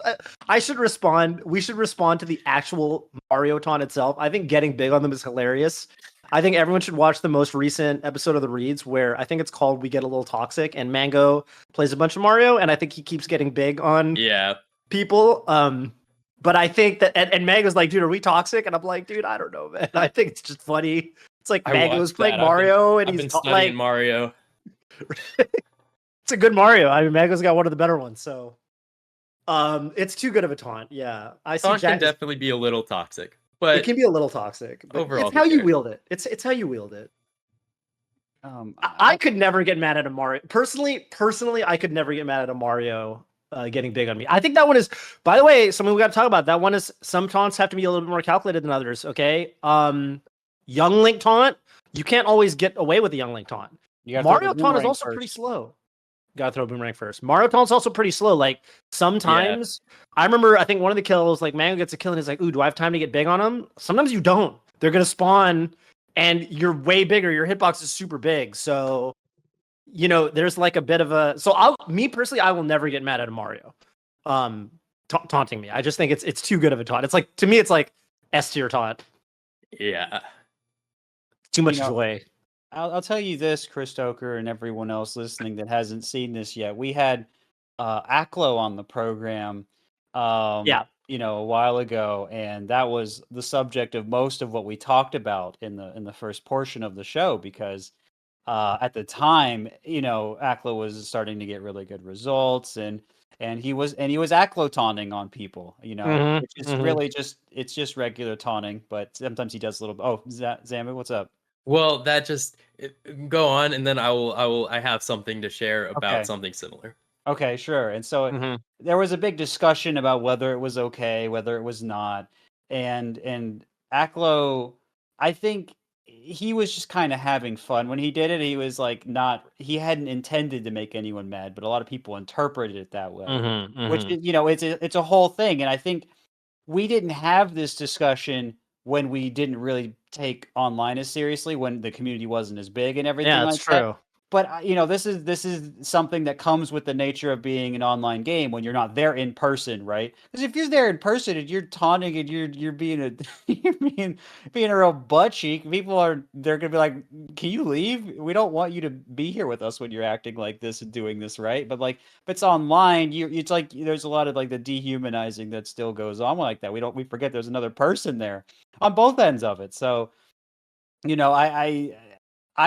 I should respond. We should respond to the actual Mario taunt itself. I think getting big on them is hilarious. I think everyone should watch the most recent episode of the Reads where I think it's called We Get a Little Toxic, and Mango plays a bunch of Mario, and I think he keeps getting big on people. But I think that and Mango's like, dude, are we toxic? And I'm like, dude, I don't know, man. I think it's just funny. It's like Mango's playing Mario and I've he's been studying like Mario. It's a good Mario. I mean, Mango's got one of the better ones, so it's too good of a taunt. Yeah, I see. Taunt can definitely be a little toxic. But it can be a little toxic. But overall, it's how you wield it. It's how you wield it. I could never get mad at a Mario. Personally, I could never get mad at a Mario getting big on me. I think that one is, by the way, something we got to talk about. That one is, some taunts have to be a little bit more calculated than others. Okay, young Link taunt, you can't always get away with the young Link taunt. You gotta throw Mario the taunt is boomerang also pretty first. slow. Gotta throw boomerang first. Mario taunt's also pretty slow. Like sometimes, I remember, I think one of the kills, like Mango gets a kill and he's like, "Ooh, do I have time to get big on him?" Sometimes you don't. They're gonna spawn, and you're way bigger. Your hitbox is super big, so you know there's like a bit of a. So me personally, I will never get mad at a Mario, taunting me. I just think it's too good of a taunt. It's like, to me, it's like S tier taunt. Yeah. Too much You know, joy. I'll tell you this, Chris Stoker, and everyone else listening that hasn't seen this yet. We had Aklo on the program, Yeah. a while ago, and that was the subject of most of what we talked about in the first portion of the show, because at the time, Aklo was starting to get really good results, and he was Aklo taunting on people, which is really just regular taunting, but sometimes he does a little. Oh, Zamu, what's up? Well, that just go on, and then I have something to share about Okay. something similar. Okay, sure. And so there was a big discussion about whether it was okay, whether it was not. And Aklo, I think he was just kind of having fun. When he did it, he was like he hadn't intended to make anyone mad, but a lot of people interpreted it that way. Which it's a whole thing. And I think we didn't have this discussion when we didn't really take online as seriously, when the community wasn't as big and everything Yeah, like that's that. true. But this is something that comes with the nature of being an online game when you're not there in person, right? Because if you're there in person and you're taunting and you're being a you're being a real butt cheek, they're gonna be like, "Can you leave? We don't want you to be here with us when you're acting like this and doing this, right?" But like, if it's online, it's like there's a lot of like the dehumanizing that still goes on like that. We forget there's another person there on both ends of it. So, I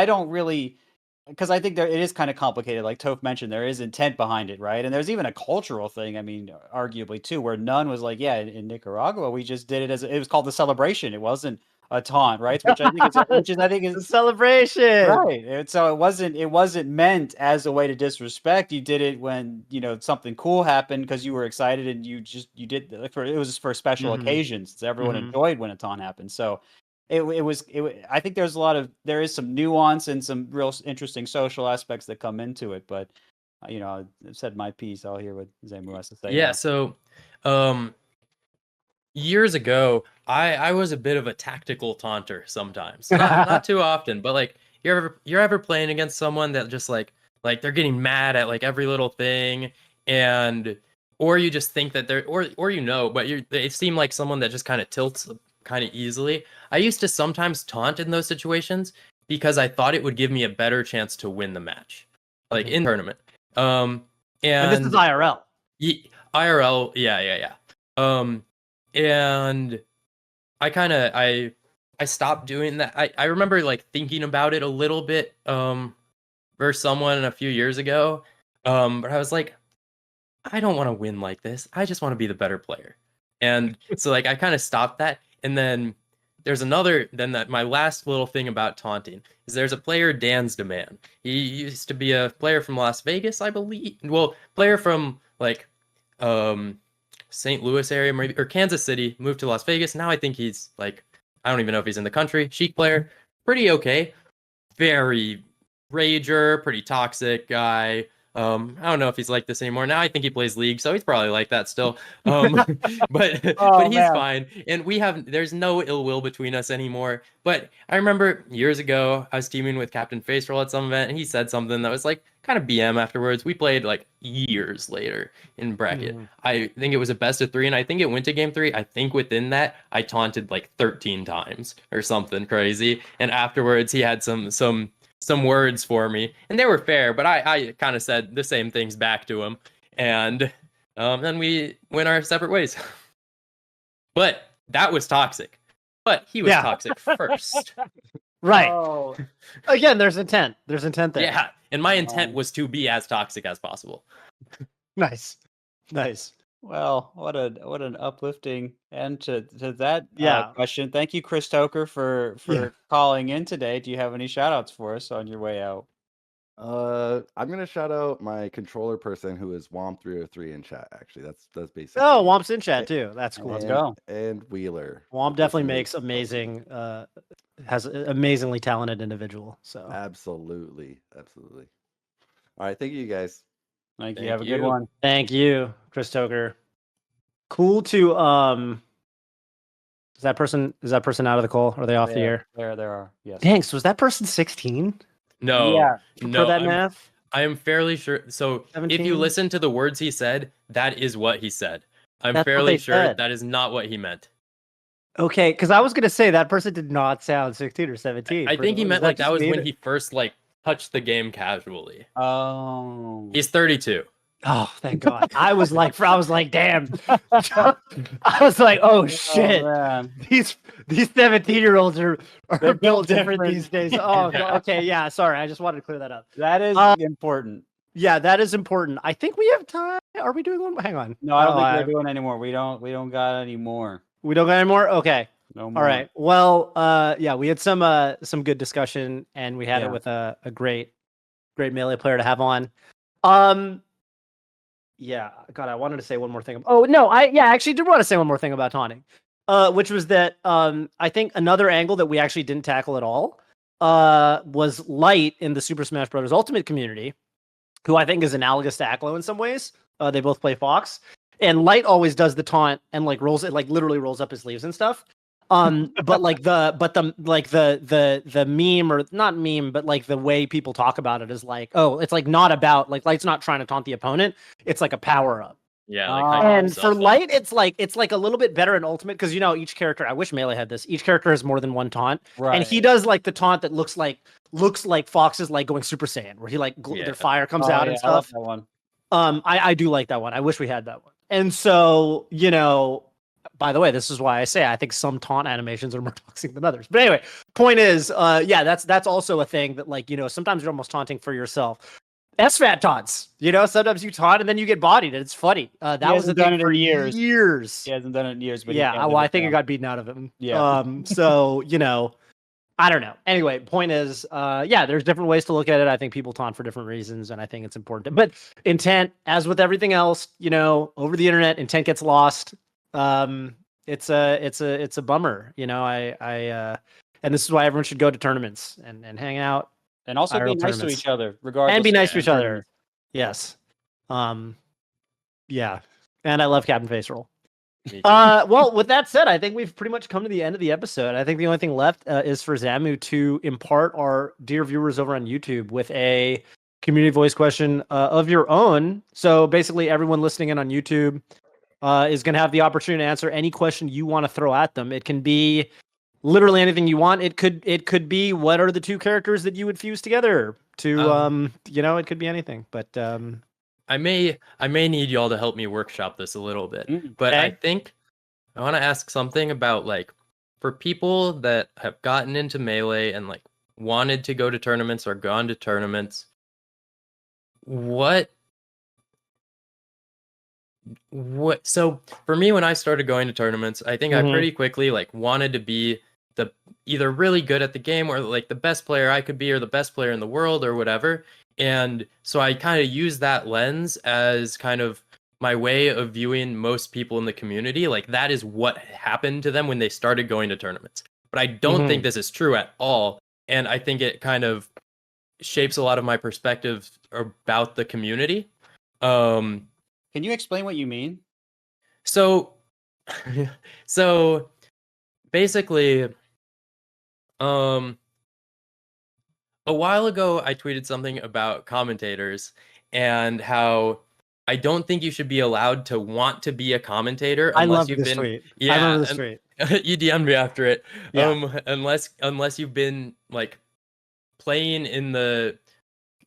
don't really, because I think it is kind of complicated. Like Toph mentioned, there is intent behind it, right? And there's even a cultural thing. I mean, arguably too, where none was like, yeah, in Nicaragua, we just did it it was called the celebration. It wasn't a taunt, right? Which I think is The celebration. right. And so it wasn't meant as a way to disrespect. You did it when something cool happened because you were excited, and you did it was for special occasions. So everyone enjoyed when a taunt happened. So I think there is some nuance and some real interesting social aspects that come into it. But I've said my piece. I'll hear what Zamu has to say. Yeah. Now. So, years ago, I was a bit of a tactical taunter sometimes. Not too often, but like you're ever playing against someone that just like they're getting mad at like every little thing, or you just think that they're or but they seem like someone that just kind of tilts kind of easily. I used to sometimes taunt in those situations because I thought it would give me a better chance to win the match, like in tournament. And this is IRL. IRL, yeah. And I stopped doing that. I remember like thinking about it a little bit versus someone a few years ago. But I was like, I don't want to win like this. I just want to be the better player. And so like I kind of stopped that. And then there's my last little thing about taunting is there's a player, Dan's Demand. He used to be a player from Las Vegas, I believe. Well, player from like St. Louis area, maybe, or Kansas City, moved to Las Vegas. Now I think he's like, I don't even know if he's in the country. Sheik player, pretty okay. Very rager, pretty toxic guy. I don't know if he's like this anymore. Now I think he plays League, so he's probably like that still. But he's fine. And there's no ill will between us anymore. But I remember years ago, I was teaming with Captain Faceroll at some event, and he said something that was like kind of BM afterwards. We played like years later in bracket. I think it was a best of 3, and I think it went to game 3. I think within that, I taunted like 13 times or something crazy. And afterwards, he had some words for me, and they were fair, but I kind of said the same things back to him, and then we went our separate ways. But that was toxic. But he was toxic first. Right. Oh. Again, there's intent. There's intent there. Yeah, and my intent was to be as toxic as possible. Nice. Well, what an uplifting end to that Yeah. question. Thank you, Chris Stoker, for calling in today. Do you have any shout outs for us on your way out? I'm gonna shout out my controller person who is Womp303 in chat. Actually, that's basically. Oh, Womp's in chat too. That's cool. Let's go. And Wheeler. Womp the definitely person who makes helped me. amazing. Has an amazingly talented individual. So Absolutely. All right, thank you guys. Thank you. Thank Have a good you. one. thank you, Chris Toker. Cool to Is that person out of the call? Are they off the air? There are. Yes. Thanks. Was that person 16? No, Yeah. no, Per that math. I am fairly sure. So if 17? you listen to the words he said, that is what he said. I'm That's what fairly they sure said. that is not what he meant. Okay, because I was gonna say that person did not sound 16 or 17. I think he meant like that was when he. he first like touched the game casually. Oh. He's 32. Oh, thank God! I was like, damn. I was like, oh shit! Man. These 17-year-olds are They're built built different different. these days. Oh, Yeah. okay, yeah. Sorry, I just wanted to clear that up. That is Uh, important. Yeah, that is important. I think we have time. Are we doing one? Hang on. No, I don't Oh, think we're doing anymore. We don't got any more. We don't got any more. Okay. No more. All right. Well, yeah, we had some good discussion, and we had it Yeah. with a great Melee player to have on. Yeah, God, I wanted to say one more thing. Oh no, I actually did want to say one more thing about taunting, which was that I think another angle that we actually didn't tackle at all was Light in the Super Smash Bros. Ultimate community, who I think is analogous to Aklo in some ways. They both play Fox, and Light always does the taunt and like rolls it, like literally rolls up his sleeves and stuff. But like the meme, or not meme, but like the way people talk about it is like, oh, it's like not about like Light's not trying to taunt the opponent. It's like a power up. Yeah, like Oh. hyping And himself for up. Light, it's like a little bit better in Ultimate because each character. I wish Melee had this. Each character has more than one taunt, Right. and he does like the taunt that looks like Fox is like going Super Saiyan, where he like Yeah. their fire comes Oh, out yeah, and I love stuff. that one. I do like that one. I wish we had that one. And so, by the way, this is why I say I think some taunt animations are more toxic than others. But anyway, point is, yeah, that's also a thing that like, sometimes you're almost taunting for yourself. SFAT taunts, sometimes you taunt and then you get bodied and it's funny. That was the hasn't done thing it for in years. years. He hasn't done it in years, but Yeah, well, I think it got beaten out of him. Yeah. So, I don't know. Anyway, point is, yeah, there's different ways to look at it. I think people taunt for different reasons, and I think it's important. But intent, as with everything else, over the internet, intent gets lost. It's a bummer. And this is why everyone should go to tournaments and hang out And also IRL be nice to tournaments. each other, regardless. and be nice of to each other. Yes. Yeah. And I love Captain Face Roll. Me too. Well, with that said, I think we've pretty much come to the end of the episode. I think the only thing left is for Zamu to impart our dear viewers over on YouTube with a community voice question of your own. So basically, everyone listening in on YouTube is going to have the opportunity to answer any question you want to throw at them. It can be literally anything you want. It could be what are the two characters that you would fuse together to it could be anything. But I may need y'all to help me workshop this a little bit. But I Okay. think I want to ask something about like for people that have gotten into Melee and like wanted to go to tournaments or gone to tournaments, what so for me when I started going to tournaments, I think Mhm. I pretty quickly like wanted to be the either really good at the game or like the best player I could be or the best player in the world or whatever. And so I kind of use that lens as kind of my way of viewing most people in the community. Like that is what happened to them when they started going to tournaments. But I don't think this is true at all. And I think it kind of shapes a lot of my perspective about the community. Can you explain what you mean? So basically, a while ago, I tweeted something about commentators and how I don't think you should be allowed to want to be a commentator I unless love you've this been. tweet. Yeah, I remember this and- tweet. you DM'd me after it. Yeah. Unless you've been like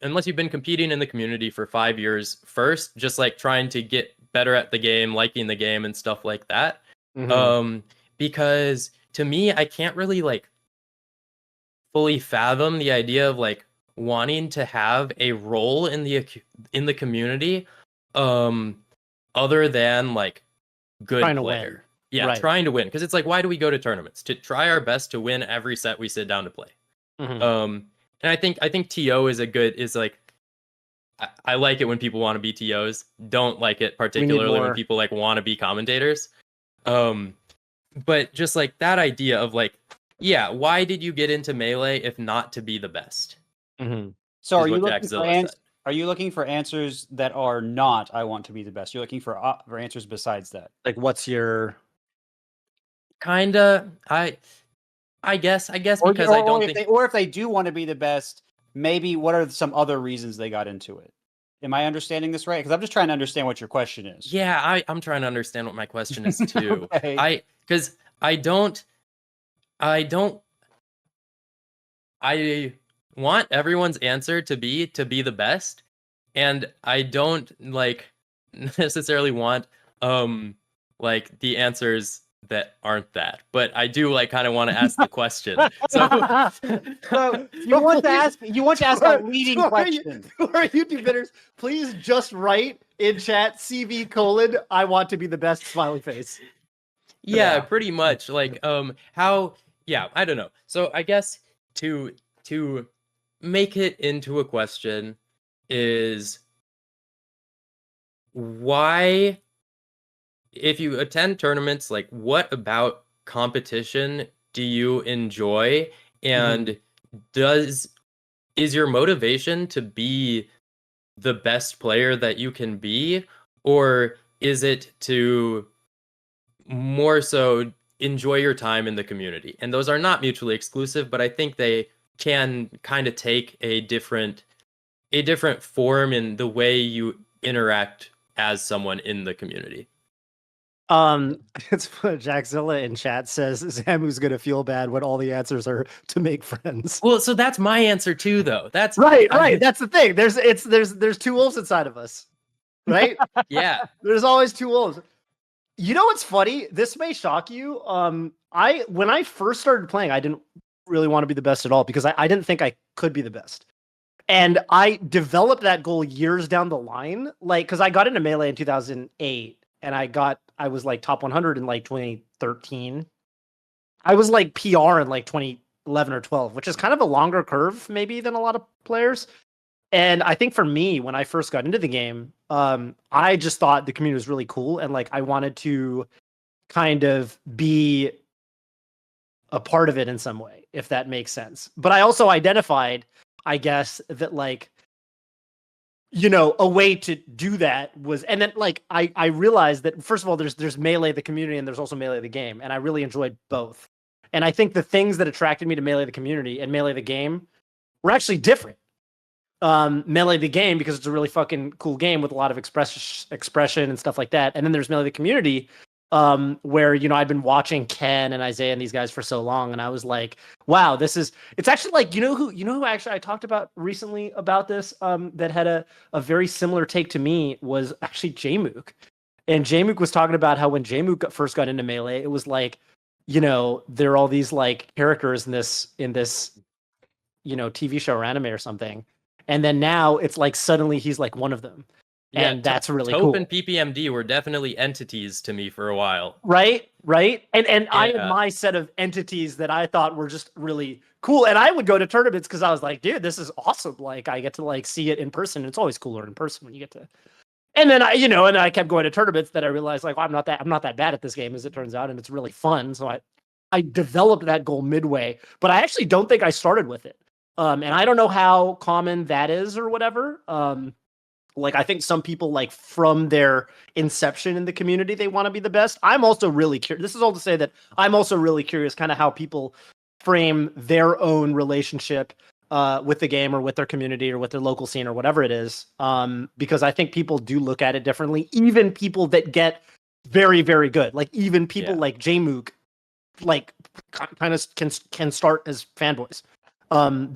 unless you've been competing in the community for 5 years first, just like trying to get better at the game, liking the game and stuff like that. Mhm. Because to me, I can't really like fully fathom the idea of like wanting to have a role in the community other than like good Trying to win. player. Yeah, Right. trying to win, because it's like, why do we go to tournaments? To try our best to win every set we sit down to play. Mhm. And I think TO is like I like it when people want to be TOs. Don't like it particularly when more. people like want to be commentators. But just like that idea of like, yeah, why did you get into Melee if not to be the best? Mhm. So Is are you what looking for Jackzilla said. Are you looking for answers that are not I want to be the best? You're looking for answers besides that. Like, what's your Kinda. I guess Or, because I don't if think or if they do want to be the best, maybe what are some other reasons they got into it? Am I understanding this right? Because I'm just trying to understand what your question is. yeah, I'm trying to understand what my question is too. Okay. Because I don't I want everyone's answer to be the best, and I don't like necessarily want like the answers that aren't that. But I do like kind of want to ask the question. So So you want to ask a leading question. For our YouTube viewers, please just write in chat CV colon I want to be the best smiley face. yeah, Yeah. pretty much like how yeah, I don't know. So I guess to make it into a question is why, if you attend tournaments, like what about competition do you enjoy, and does is your motivation to be the best player that you can be, or is it to more so enjoy your time in the community? And those are not mutually exclusive, but I think they can kind of take a different form in the way you interact as someone in the community. It's what Jackzilla in chat says. Zamu's gonna feel bad when all the answers are to make friends. Well, so that's my answer too, though. That's Right. That's the thing. There's two wolves inside of us, right? yeah. There's always two wolves. You know what's funny? This may shock you. When I first started playing, I didn't really want to be the best at all because I didn't think I could be the best. And I developed that goal years down the line, like because I got into Melee in 2008, and I was like top 100 in like 2013. I was like PR in like 2011 or 12, which is kind of a longer curve maybe than a lot of players. And I think for me, when I first got into the game, I just thought the community was really cool, and like I wanted to kind of be a part of it in some way, if that makes sense. But I also identified, I guess, that like, you know, a way to do that was, and then like I realized that first of all, there's Melee the community and there's also Melee the game, and I really enjoyed both. And I think the things that attracted me to Melee the community and Melee the game were actually different. Melee the game because it's a really fucking cool game with a lot of expression and stuff like that. And then there's Melee the community, where you know I'd been watching Ken and Isaiah and these guys for so long, and I was like, wow, it's actually like you know who actually I talked about recently about this that had a very similar take to me was actually Jmook. And Jmook was talking about how when Jmook first got into Melee, it was like, you know, there are all these like characters in this you know TV show or anime or something. And then now it's like suddenly he's like one of them. Yeah, And that's really Toph cool. and PPMD were definitely entities to me for a while. Right. And I had Yeah. my set of entities that I thought were just really cool. And I would go to tournaments because I was like, dude, this is awesome. Like I get to like see it in person. It's always cooler in person when you get to. And then I kept going to tournaments that I realized like, well, I'm not that bad at this game as it turns out, and it's really fun. So I developed that goal midway, but I actually don't think I started with it. And I don't know how common that is or whatever. Like I think some people like from their inception in the community, they want to be the best. I'm also really curious. This is all to say that I'm also really curious kind of how people frame their own relationship with the game or with their community or with their local scene or whatever it is. Because I think people do look at it differently. Even people that get very, very good, like even people like Jmook, like kind of can start as fanboys. And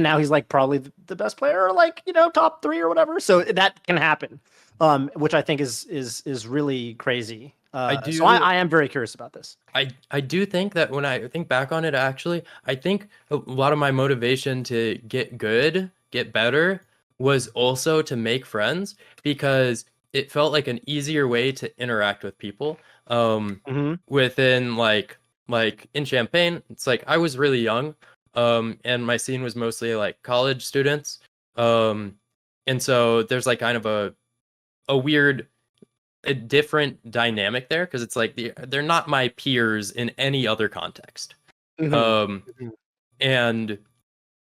now he's like probably the best player, or like, you know, top 3 or whatever. So that can happen, which I think is really crazy. So I am very curious about this. I do think that when I think back on it, actually, I think a lot of my motivation to get better, was also to make friends, because it felt like an easier way to interact with people. Within like in Champaign, it's like I was really young. And my scene was mostly like college students. and so there's like kind of a weird, a different dynamic there because it's like they're not my peers in any other context. Mhm. And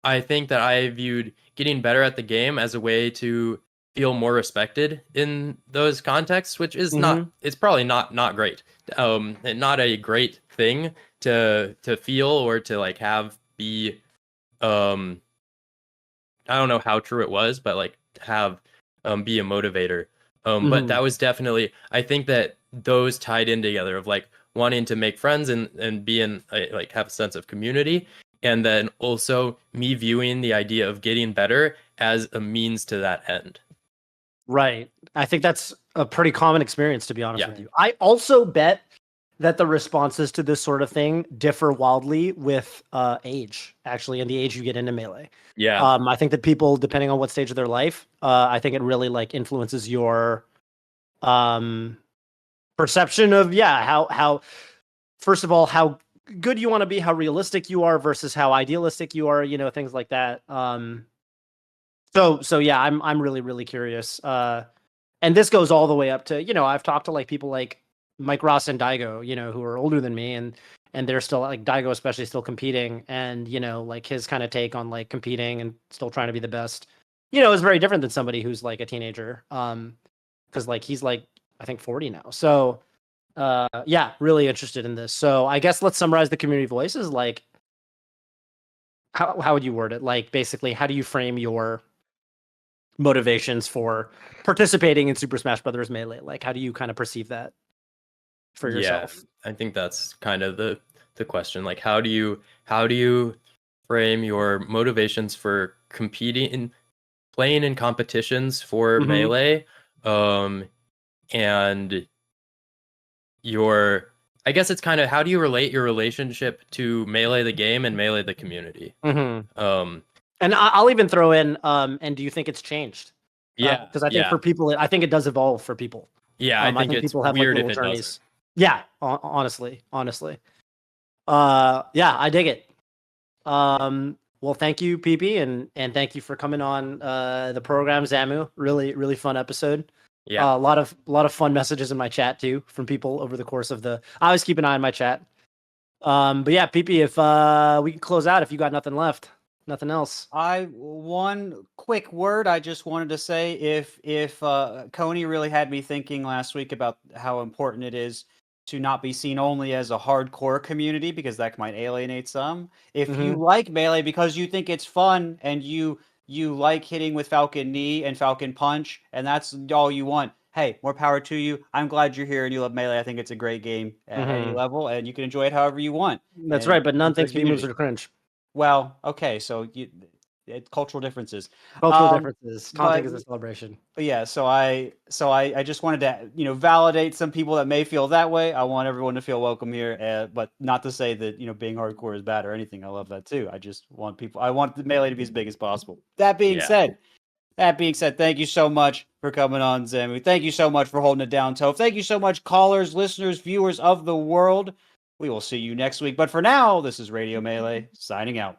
I think that I viewed getting better at the game as a way to feel more respected in those contexts, which is not, it's probably not great. And not a great thing to feel or to like have be, I don't know how true it was, but like have be a motivator. But that was definitely, I think that those tied in together of like wanting to make friends and be in like have a sense of community, and then also me viewing the idea of getting better as a means to that end. Right. I think that's a pretty common experience, to be honest Yeah. with you. I also bet that the responses to this sort of thing differ wildly with age, actually, and the age you get into Melee. Yeah. I think that people, depending on what stage of their life, I think it really like influences your perception of how first of all how good you want to be, how realistic you are versus how idealistic you are, things like that. So yeah, I'm really curious. And this goes all the way up to, I've talked to like people like Mike Ross and Daigo, who are older than me, and they're still like Daigo especially still competing, and like his kind of take on like competing and still trying to be the best, is very different than somebody who's like a teenager. Because like he's like I think 40 now. So yeah, really interested in this. So I guess let's summarize the community voices. Like how would you word it? Like basically, how do you frame your motivations for participating in Super Smash Brothers Melee? Like how do you kind of perceive that for yourself? I think that's kind of the question. Like how do you frame your motivations for competing, playing in competitions for Melee, and I guess it's kind of how do you relate your relationship to Melee the game and Melee the community? And I'll even throw in, and do you think it's changed? Yeah, because I think for people, I think it does evolve for people. Yeah, I think it's people have weird like if little it journeys. doesn't. Yeah, honestly. Yeah, I dig it. Well, thank you, PP, and thank you for coming on the program, Zamu. Really fun episode. Yeah, a lot of fun messages in my chat too from people over the course of I always keep an eye on my chat. But yeah, PP, if we can close out if you got nothing left. Nothing else. One quick word I just wanted to say, if Coney really had me thinking last week about how important it is to not be seen only as a hardcore community, because that might alienate some. If you like Melee because you think it's fun and you like hitting with Falcon Knee and Falcon Punch, and that's all you want, hey, more power to you. I'm glad you're here and you love Melee. I think it's a great game at any level, and you can enjoy it however you want. That's right, but none thinks B-moves are cringe. Well, okay, so cultural differences. Cultural differences. Taunting is a celebration. Yeah, so I just wanted to validate some people that may feel that way. I want everyone to feel welcome here, but not to say that being hardcore is bad or anything. I love that too. I just want I want the Melee to be as big as possible. That being said, thank you so much for coming on, Zamu. Thank you so much for holding it down, Toph. Thank you so much, callers, listeners, viewers of the world. We will see you next week. But for now, this is Radio Melee signing out.